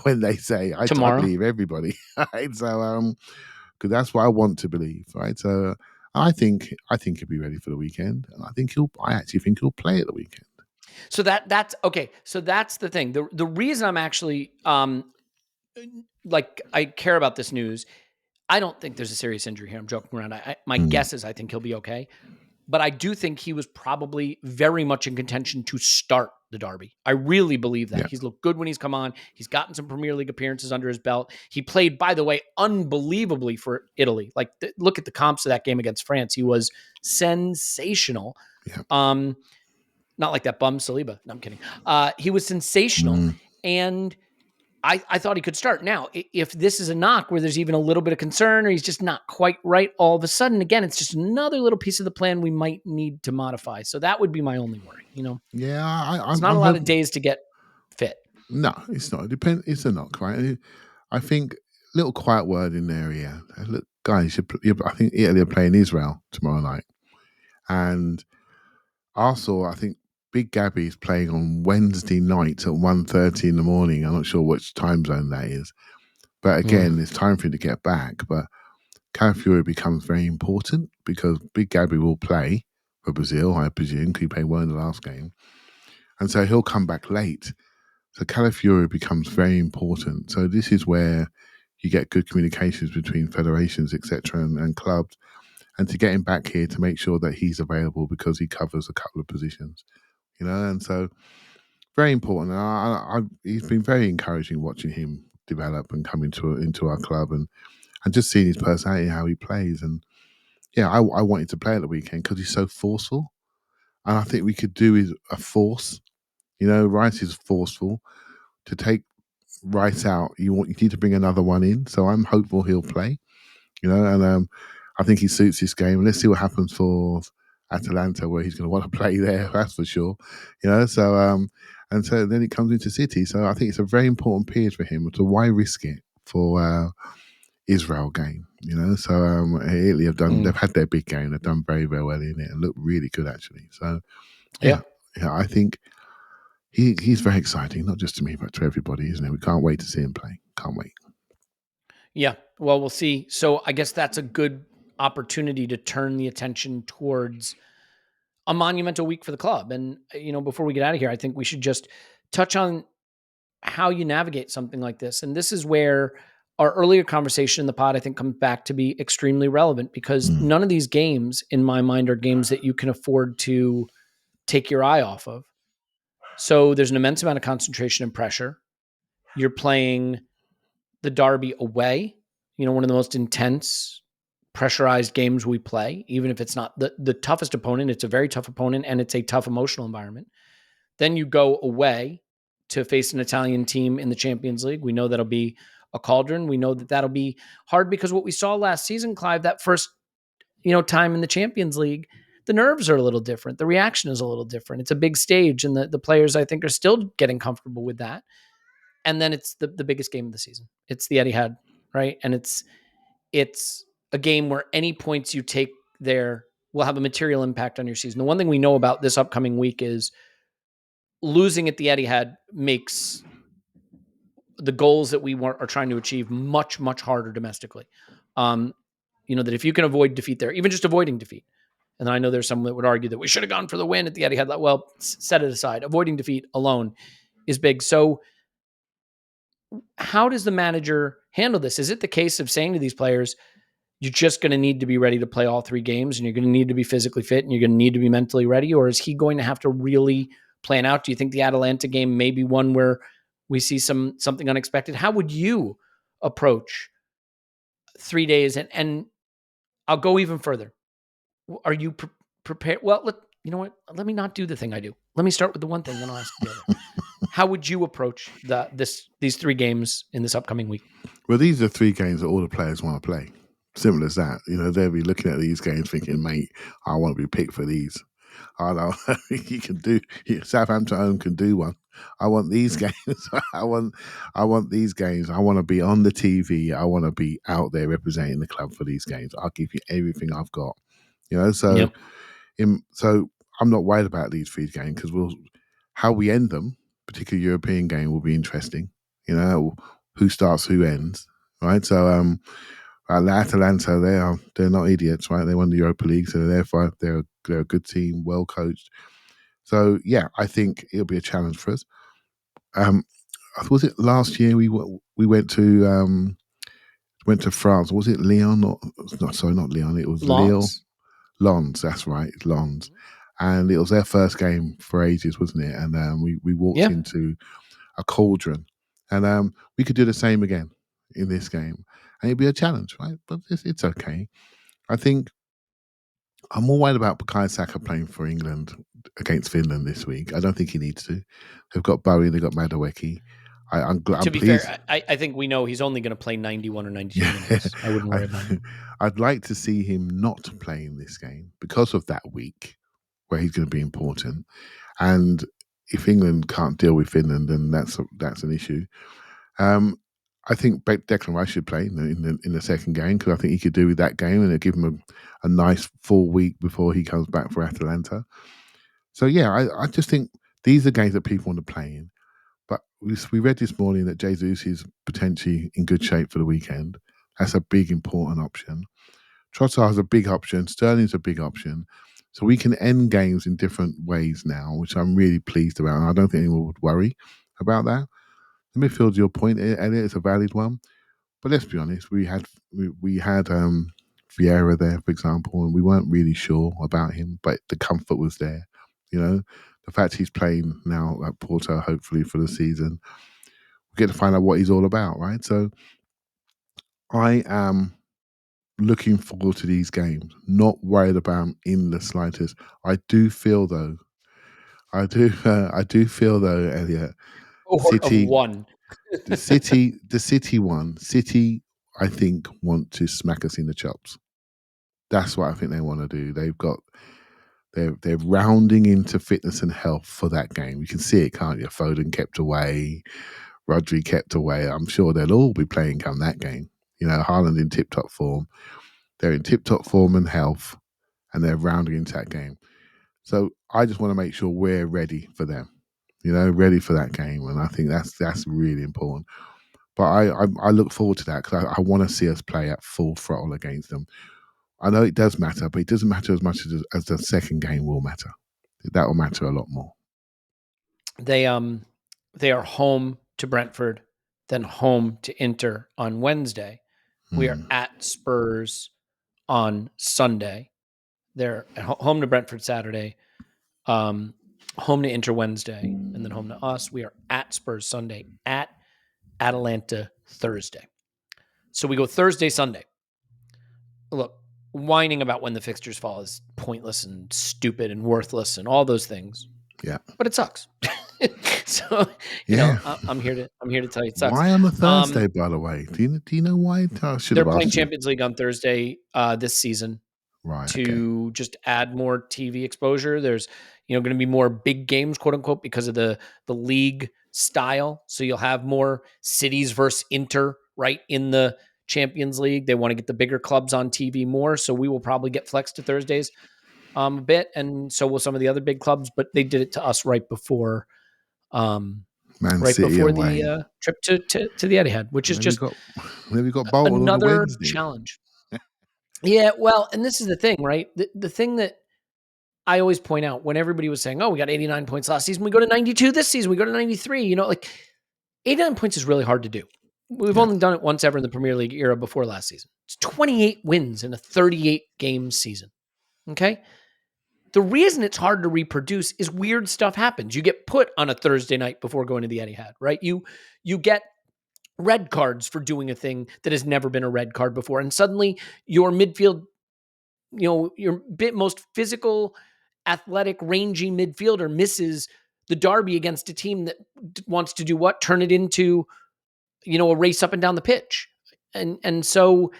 S2: when they say I believe everybody, right? So because that's what I want to believe, right? So I think he'll be ready for the weekend, and I actually think he'll play at the weekend.
S1: So that's okay. So that's the thing. The reason I'm actually I care about this news. I don't think there's a serious injury here. I'm joking around. My guess is I think he'll be okay. But I do think he was probably very much in contention to start the derby. I really believe that. Yeah. He's looked good when he's come on. He's gotten some Premier League appearances under his belt. He played, by the way, unbelievably for Italy. Like, look at the comps of that game against France. He was sensational. Yeah. Not like that bum Saliba. No, I'm kidding. He was sensational. And I thought he could start. Now, if this is a knock where there's even a little bit of concern or he's just not quite right all of a sudden, again, it's just another little piece of the plan we might need to modify. So that would be my only worry,
S2: Yeah,
S1: it's not a lot of days to get fit.
S2: No, it's not. It's a knock, right? I think little quiet word in there, yeah. Look, guys, I think Italy are playing Israel tomorrow night. And also, I think Big Gabby's playing on Wednesday night at 1:30 in the morning. I'm not sure which time zone that is. But again, it's time for him to get back. But Calafiori becomes very important because Big Gabby will play for Brazil, I presume, because he played well in the last game. And so he'll come back late. So Calafiori becomes very important. So this is where you get good communications between federations, etc., and clubs. And to get him back here to make sure that he's available because he covers a couple of positions. And so very important. He's been very encouraging watching him develop and come into our club and just seeing his personality, how he plays. And yeah, I want him to play at the weekend because he's so forceful. And I think we could do a force. Rice is forceful. To take Rice out, you need to bring another one in. So I'm hopeful he'll play. And I think he suits this game. Let's see what happens for Atalanta, where he's going to want to play there, that's for sure. So and so then it comes into City. So I think it's a very important period for him. So why risk it for Israel game? So Italy have done. They've had their big game. They've done very, very well in it and look really good actually. So yeah, I think he's very exciting, not just to me but to everybody, isn't it? We can't wait to see him play. Can't wait.
S1: Yeah, well, we'll see. So I guess that's a good opportunity to turn the attention towards a monumental week for the club. And, before we get out of here, I think we should just touch on how you navigate something like this. And this is where our earlier conversation in the pod, I think, comes back to be extremely relevant because none of these games, in my mind, are games that you can afford to take your eye off of. So there's an immense amount of concentration and pressure. You're playing the derby away, one of the most intense, pressurized games we play, even if it's not the toughest opponent. It's a very tough opponent, and it's a tough emotional environment. Then you go away to face an Italian team in the Champions League. We know that'll be a cauldron. We know that that'll be hard because what we saw last season, Clive, that first time in the Champions League, the nerves are a little different. The reaction is a little different. It's a big stage, and the players, I think, are still getting comfortable with that. And then it's the biggest game of the season. It's the Etihad, right? And it's a game where any points you take there will have a material impact on your season. The one thing we know about this upcoming week is losing at the Etihad makes the goals that we are trying to achieve much, much harder domestically. That if you can avoid defeat there, even just avoiding defeat, and I know there's some that would argue that we should have gone for the win at the Etihad. Well, set it aside. Avoiding defeat alone is big. So how does the manager handle this? Is it the case of saying to these players, you're just going to need to be ready to play all 3 games and you're going to need to be physically fit and you're going to need to be mentally ready? Or is he going to have to really plan out? Do you think the Atalanta game may be one where we see something unexpected? How would you approach 3 days? And I'll go even further. Are you prepared? Well, you know what? Let me not do the thing I do. Let me start with the one thing, then I'll ask the other. How would you approach these 3 games in this upcoming week?
S2: Well, these are 3 games that all the players want to play. Simple as that. They'll be looking at these games thinking, mate, I want to be picked for these. I know you can do. Southampton home can do one. I want these games. I want these games. I want to be on the TV. I want to be out there representing the club for these games. I'll give you everything I've got. So
S1: Yep.
S2: So I'm not worried about these 3 games because how we end them, particularly European game, will be interesting. Who starts, who ends, right? So Atalanta, they're not idiots, right? They won the Europa League, so therefore they're a good team, well coached. So yeah, I think it'll be a challenge for us. Was it last year we went to France? Was it Lyon? Not Lyon. It was Lille. Lons, that's right, it's Lons. And it was their first game for ages, wasn't it? And we walked into a cauldron. And we could do the same again in this game. And it'd be a challenge, right? But it's okay. I think I'm more worried about Bukayo Saka playing for England against Finland this week. I don't think he needs to. They've got Bowie, they've got Madueke. I'm
S1: to be
S2: pleased.
S1: Fair, I think we know he's only going to play 91 or 92 minutes. I wouldn't worry about him.
S2: I'd like to see him not playing this game because of that week where he's going to be important. And if England can't deal with Finland, then that's an issue. I think Declan Rice should play in the second game because I think he could do with that game and it'll give him a nice full week before he comes back for Atalanta. So yeah, I just think these are games that people want to play in. But we read this morning that Jesus is potentially in good shape for the weekend. That's a big, important option. Trossard is a big option. Sterling's a big option. So we can end games in different ways now, which I'm really pleased about. And I don't think anyone would worry about that. The midfield, your point, Elliot, is a valid one. But let's be honest, we had Vieira there, for example, and we weren't really sure about him, but the comfort was there. The fact he's playing now at Porto, hopefully for the season, we get to find out what he's all about, right? So I am looking forward to these games, not worried about them in the slightest. I do feel though, Elliot, City,
S1: of one.
S2: the City one. City, I think, want to smack us in the chops. That's what I think they want to do. They're rounding into fitness and health for that game. You can see it, can't you? Foden kept away, Rodri kept away. I'm sure they'll all be playing come that game. Haaland in tip-top form. They're in tip-top form and health, and they're rounding into that game. So I just want to make sure we're ready for them. Ready for that game, and I think that's really important. But I look forward to that because I want to see us play at full throttle against them. I know it does matter, but it doesn't matter as much as the second game will matter. That will matter a lot more.
S1: They are home to Brentford, then home to Inter on Wednesday. We are at Spurs on Sunday. They're at home to Brentford Saturday, home to Inter Wednesday, and then home to us. We are at Spurs Sunday, at Atalanta Thursday. So we go Thursday, Sunday. Look, whining about when the fixtures fall is pointless and stupid and worthless and all those things.
S2: Yeah,
S1: but it sucks. So you know, I'm here to tell you it sucks.
S2: Why on a Thursday, by the way? Do you know why?
S1: They're playing Champions League on Thursday this season,
S2: right?
S1: To just add more TV exposure. There's going to be more big games, quote unquote, because of the league style. So you'll have more cities versus Inter right in the Champions League. They want to get the bigger clubs on TV more. So we will probably get flexed to Thursdays a bit, and so will some of the other big clubs. But they did it to us right before
S2: Man
S1: right
S2: City
S1: before
S2: away.
S1: the trip to the Etihad, which is just
S2: Then we got Bolton on the
S1: another
S2: Wednesday.
S1: challenge. Yeah, well, and this is the thing, right? The thing that I always point out when everybody was saying, "Oh, we got 89 points last season, we go to 92 this season, we go to 93." You know, like 89 points is really hard to do. We've only done it once ever in the Premier League era before last season. It's 28 wins in a 38 game season. Okay. The reason it's hard to reproduce is weird stuff happens. You get put on a Thursday night before going to the Etihad, right? You get red cards for doing a thing that has never been a red card before, and suddenly your midfield, your most physical, athletic, rangy midfielder misses the derby against a team that wants to do what? Turn it into, a race up and down the pitch. And so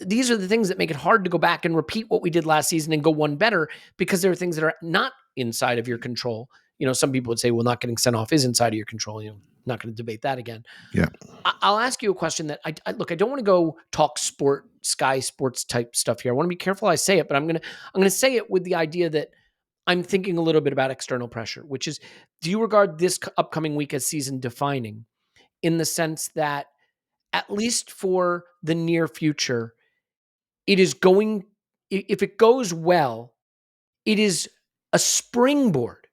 S1: these are the things that make it hard to go back and repeat what we did last season and go one better, because there are things that are not inside of your control. Some people would say, well, not getting sent off is inside of your control. Not going to debate that again.
S2: Yeah.
S1: I'll ask you a question that I look, I don't want to go talk Sky Sports type stuff here. I want to be careful how I say it, but I'm going to say it with the idea that I'm thinking a little bit about external pressure, which is, do you regard this upcoming week as season defining, in the sense that, at least for the near future, it is going, if it goes well, it is a springboard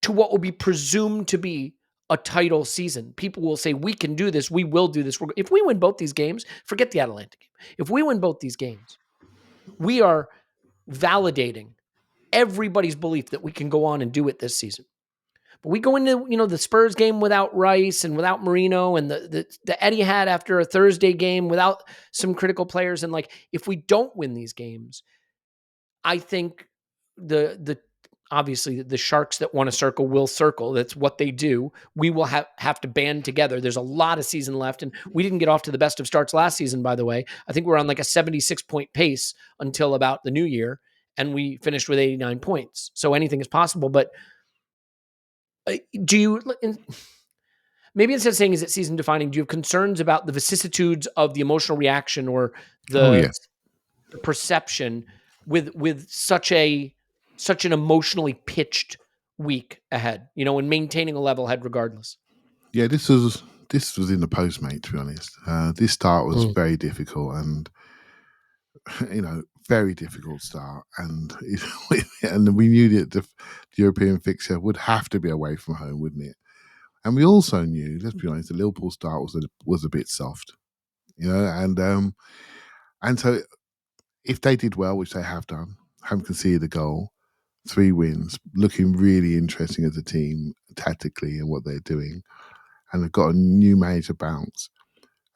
S1: to what will be presumed to be a title season. People will say, we can do this. We will do this. If we win both these games, forget the Atalanta game. If we win both these games, we are validating everybody's belief that we can go on and do it this season. But we go into, the Spurs game without Rice and without Marino, and the Etihad after a Thursday game without some critical players. And if we don't win these games, I think the obviously the sharks that want to circle will circle. That's what they do. We will have to band together. There's a lot of season left, and we didn't get off to the best of starts last season, by the way. I think we're on like a 76-point pace until about the new year, and we finished with 89 points. So anything is possible. But do you, maybe instead of saying is it season defining, do you have concerns about the vicissitudes of the emotional reaction or the perception with such an emotionally pitched week ahead, and maintaining a level head regardless?
S2: Yeah, this was in the post, mate, to be honest. This start was very difficult, and very difficult start, and and we knew that the European fixture would have to be away from home, wouldn't it? And we also knew, let's be honest, the Liverpool start was a bit soft, and so if they did well, which they have done, haven't conceded a goal, 3 wins, looking really interesting as a team tactically and what they're doing, and they've got a new manager bounce,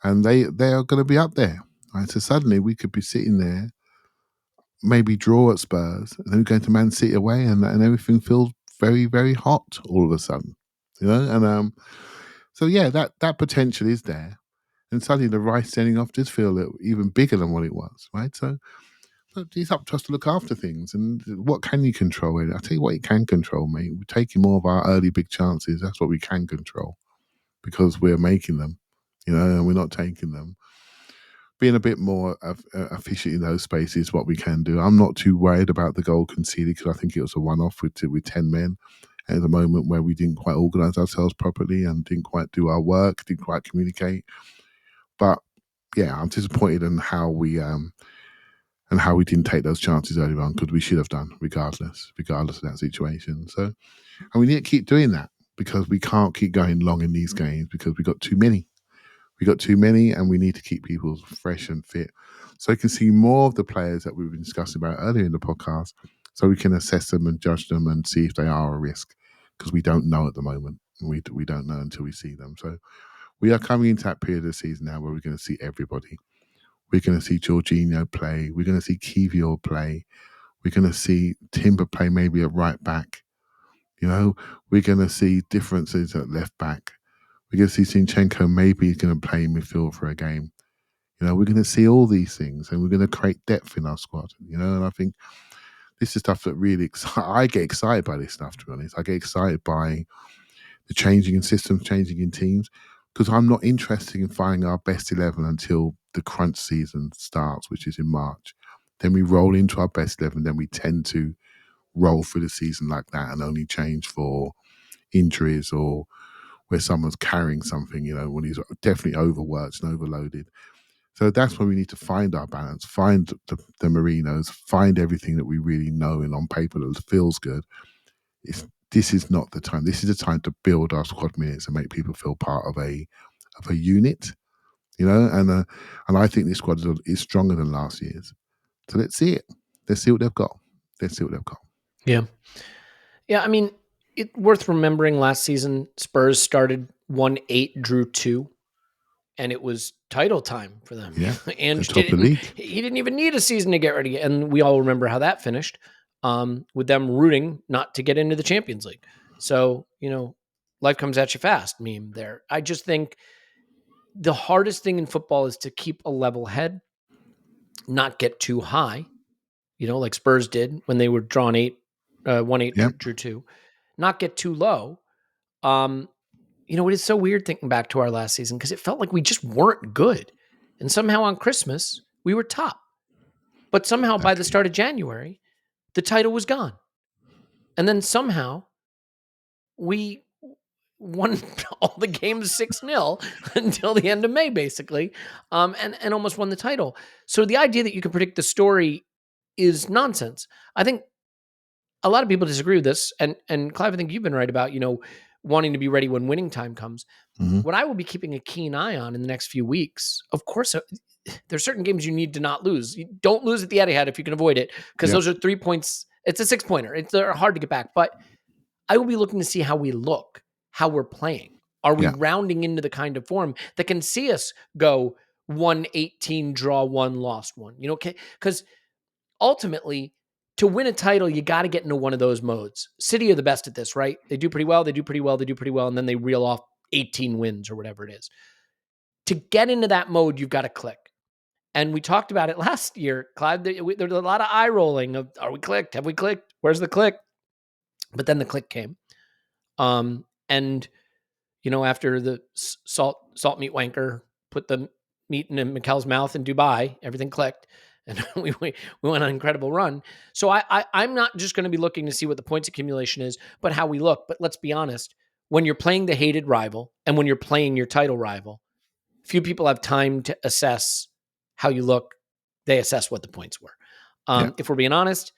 S2: and they are going to be up there, right? So suddenly we could be sitting there, maybe draw at Spurs, and then we're going to Man City away, and everything feels very, very hot all of a sudden, and so yeah, that potential is there, and suddenly the Rice sending off does feel even bigger than what it was, right? So it's up to us to look after things, and what can you control? I'll tell you what you can control, mate. We're taking more of our early big chances. That's what we can control, because we're making them, and we're not taking them. Being a bit more efficient in those spaces, what we can do. I'm not too worried about the goal conceded, because I think it was a one-off with 10 men at the moment where we didn't quite organise ourselves properly and didn't quite do our work, didn't quite communicate. But yeah, I'm disappointed in how we didn't take those chances early on, because we should have done, regardless of that situation. So, and we need to keep doing that, because we can't keep going long in these games, because we got too many. And we need to keep people fresh and fit, so we can see more of the players that we've been discussing about earlier in the podcast, so we can assess them and judge them and see if they are a risk, because we don't know at the moment. We don't know until we see them. So we are coming into that period of the season now where we're going to see everybody. We're going to see Jorginho play. We're going to see Kivior play. We're going to see Timber play maybe at right back. We're going to see differences at left back. We're going to see Zinchenko maybe going to play midfield for a game. We're going to see all these things, and we're going to create depth in our squad. And I think this is stuff that really I get excited by this stuff, to be honest. I get excited by the changing in systems, changing in teams, because I'm not interested in finding our best 11 until the crunch season starts, which is in March. Then we roll into our best 11. Then we tend to roll through the season like that and only change for injuries or where someone's carrying something, when he's definitely overworked and overloaded. So that's when we need to find our balance, find the Merinos, find everything that we really know and on paper that feels good. This is not the time. This is the time to build our squad minutes and make people feel part of a unit, and I think this squad is stronger than last year's. So let's see it. Let's see what they've got.
S1: Yeah. I mean, it's worth remembering last season, Spurs started 1-8, drew 2, and it was title time for them.
S2: Yeah,
S1: and
S2: top of the league.
S1: He didn't even need a season to get ready. And we all remember how that finished, with them rooting not to get into the Champions League. So, life comes at you fast meme there. I just think the hardest thing in football is to keep a level head, not get too high, like Spurs did when they were drawn 1-8,
S2: Yep.
S1: drew 2, not get too low. It is so weird thinking back to our last season because it felt like we just weren't good. And somehow on Christmas, we were top. But somehow by the start of January, the title was gone. And then somehow we won all the games 6-0 until the end of May, basically, and almost won the title. So the idea that you can predict the story is nonsense. I think a lot of people disagree with this. And Clive, I think you've been right about, wanting to be ready when winning time comes.
S2: Mm-hmm.
S1: What I will be keeping a keen eye on in the next few weeks, of course, there's certain games you need to not lose. You don't lose at the Etihad if you can avoid it, because those are 3 points. It's a 6-pointer. They're hard to get back. But I will be looking to see how we look, how we're playing. Are we rounding into the kind of form that can see us go 1-18, draw 1, lost 1? Because ultimately, to win a title, you got to get into one of those modes. City are the best at this, right? They do pretty well, and then they reel off 18 wins or whatever it is. To get into that mode, you've got to click. And we talked about it last year, Clive. There's a lot of eye rolling of, are we clicked? Have we clicked? Where's the click? But then the click came. And, after the salt meat wanker put the meat in Mikel's mouth in Dubai, everything clicked. And we went on an incredible run. So I'm not just going to be looking to see what the points accumulation is, but how we look. But let's be honest, when you're playing the hated rival and when you're playing your title rival, few people have time to assess how you look. They assess what the points were. If we're being honest,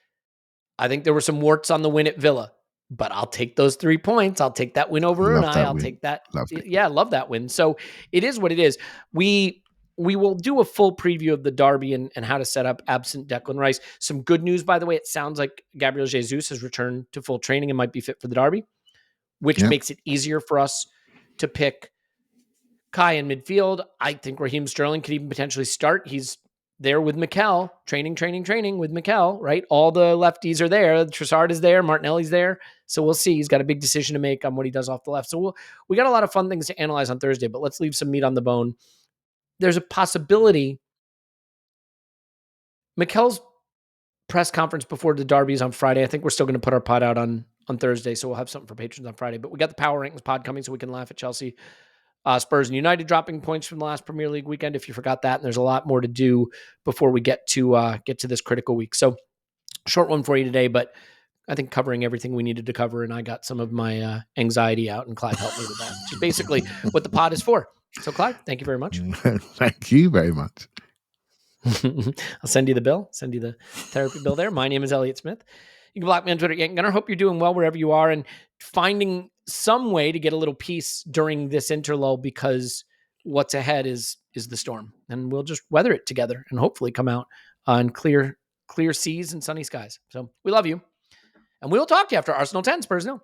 S1: I think there were some warts on the win at Villa, but I'll take those 3 points. I'll take that win over Unai. I'll take that. I love that win. So it is what it is. We will do a full preview of the derby and how to set up absent Declan Rice. Some good news, by the way. It sounds like Gabriel Jesus has returned to full training and might be fit for the derby, which makes it easier for us to pick Kai in midfield. I think Raheem Sterling could even potentially start. He's there with Mikel, training with Mikel, right? All the lefties are there. Trossard is there. Martinelli's there. So we'll see. He's got a big decision to make on what he does off the left. So we got a lot of fun things to analyze on Thursday, but let's leave some meat on the bone. There's a possibility Mikel's press conference before the derby is on Friday. I think we're still going to put our pod out on Thursday, so we'll have something for patrons on Friday. But we got the Power Rankings pod coming so we can laugh at Chelsea, Spurs, and United dropping points from the last Premier League weekend, if you forgot that. And there's a lot more to do before we get to this critical week. So short one for you today, but I think covering everything we needed to cover, and I got some of my anxiety out, and Clive helped me with that, which is basically what the pod is for. So, Clive, thank you very much.
S2: Thank you very much.
S1: I'll send you the bill, send you the therapy bill there. My name is Elliot Smith. You can block me on Twitter, Yank Gunner. Hope you're doing well wherever you are and finding some way to get a little peace during this interlull, because what's ahead is the storm, and we'll just weather it together and hopefully come out on clear seas and sunny skies. So we love you, and we'll talk to you after Arsenal 10, Spurs 0.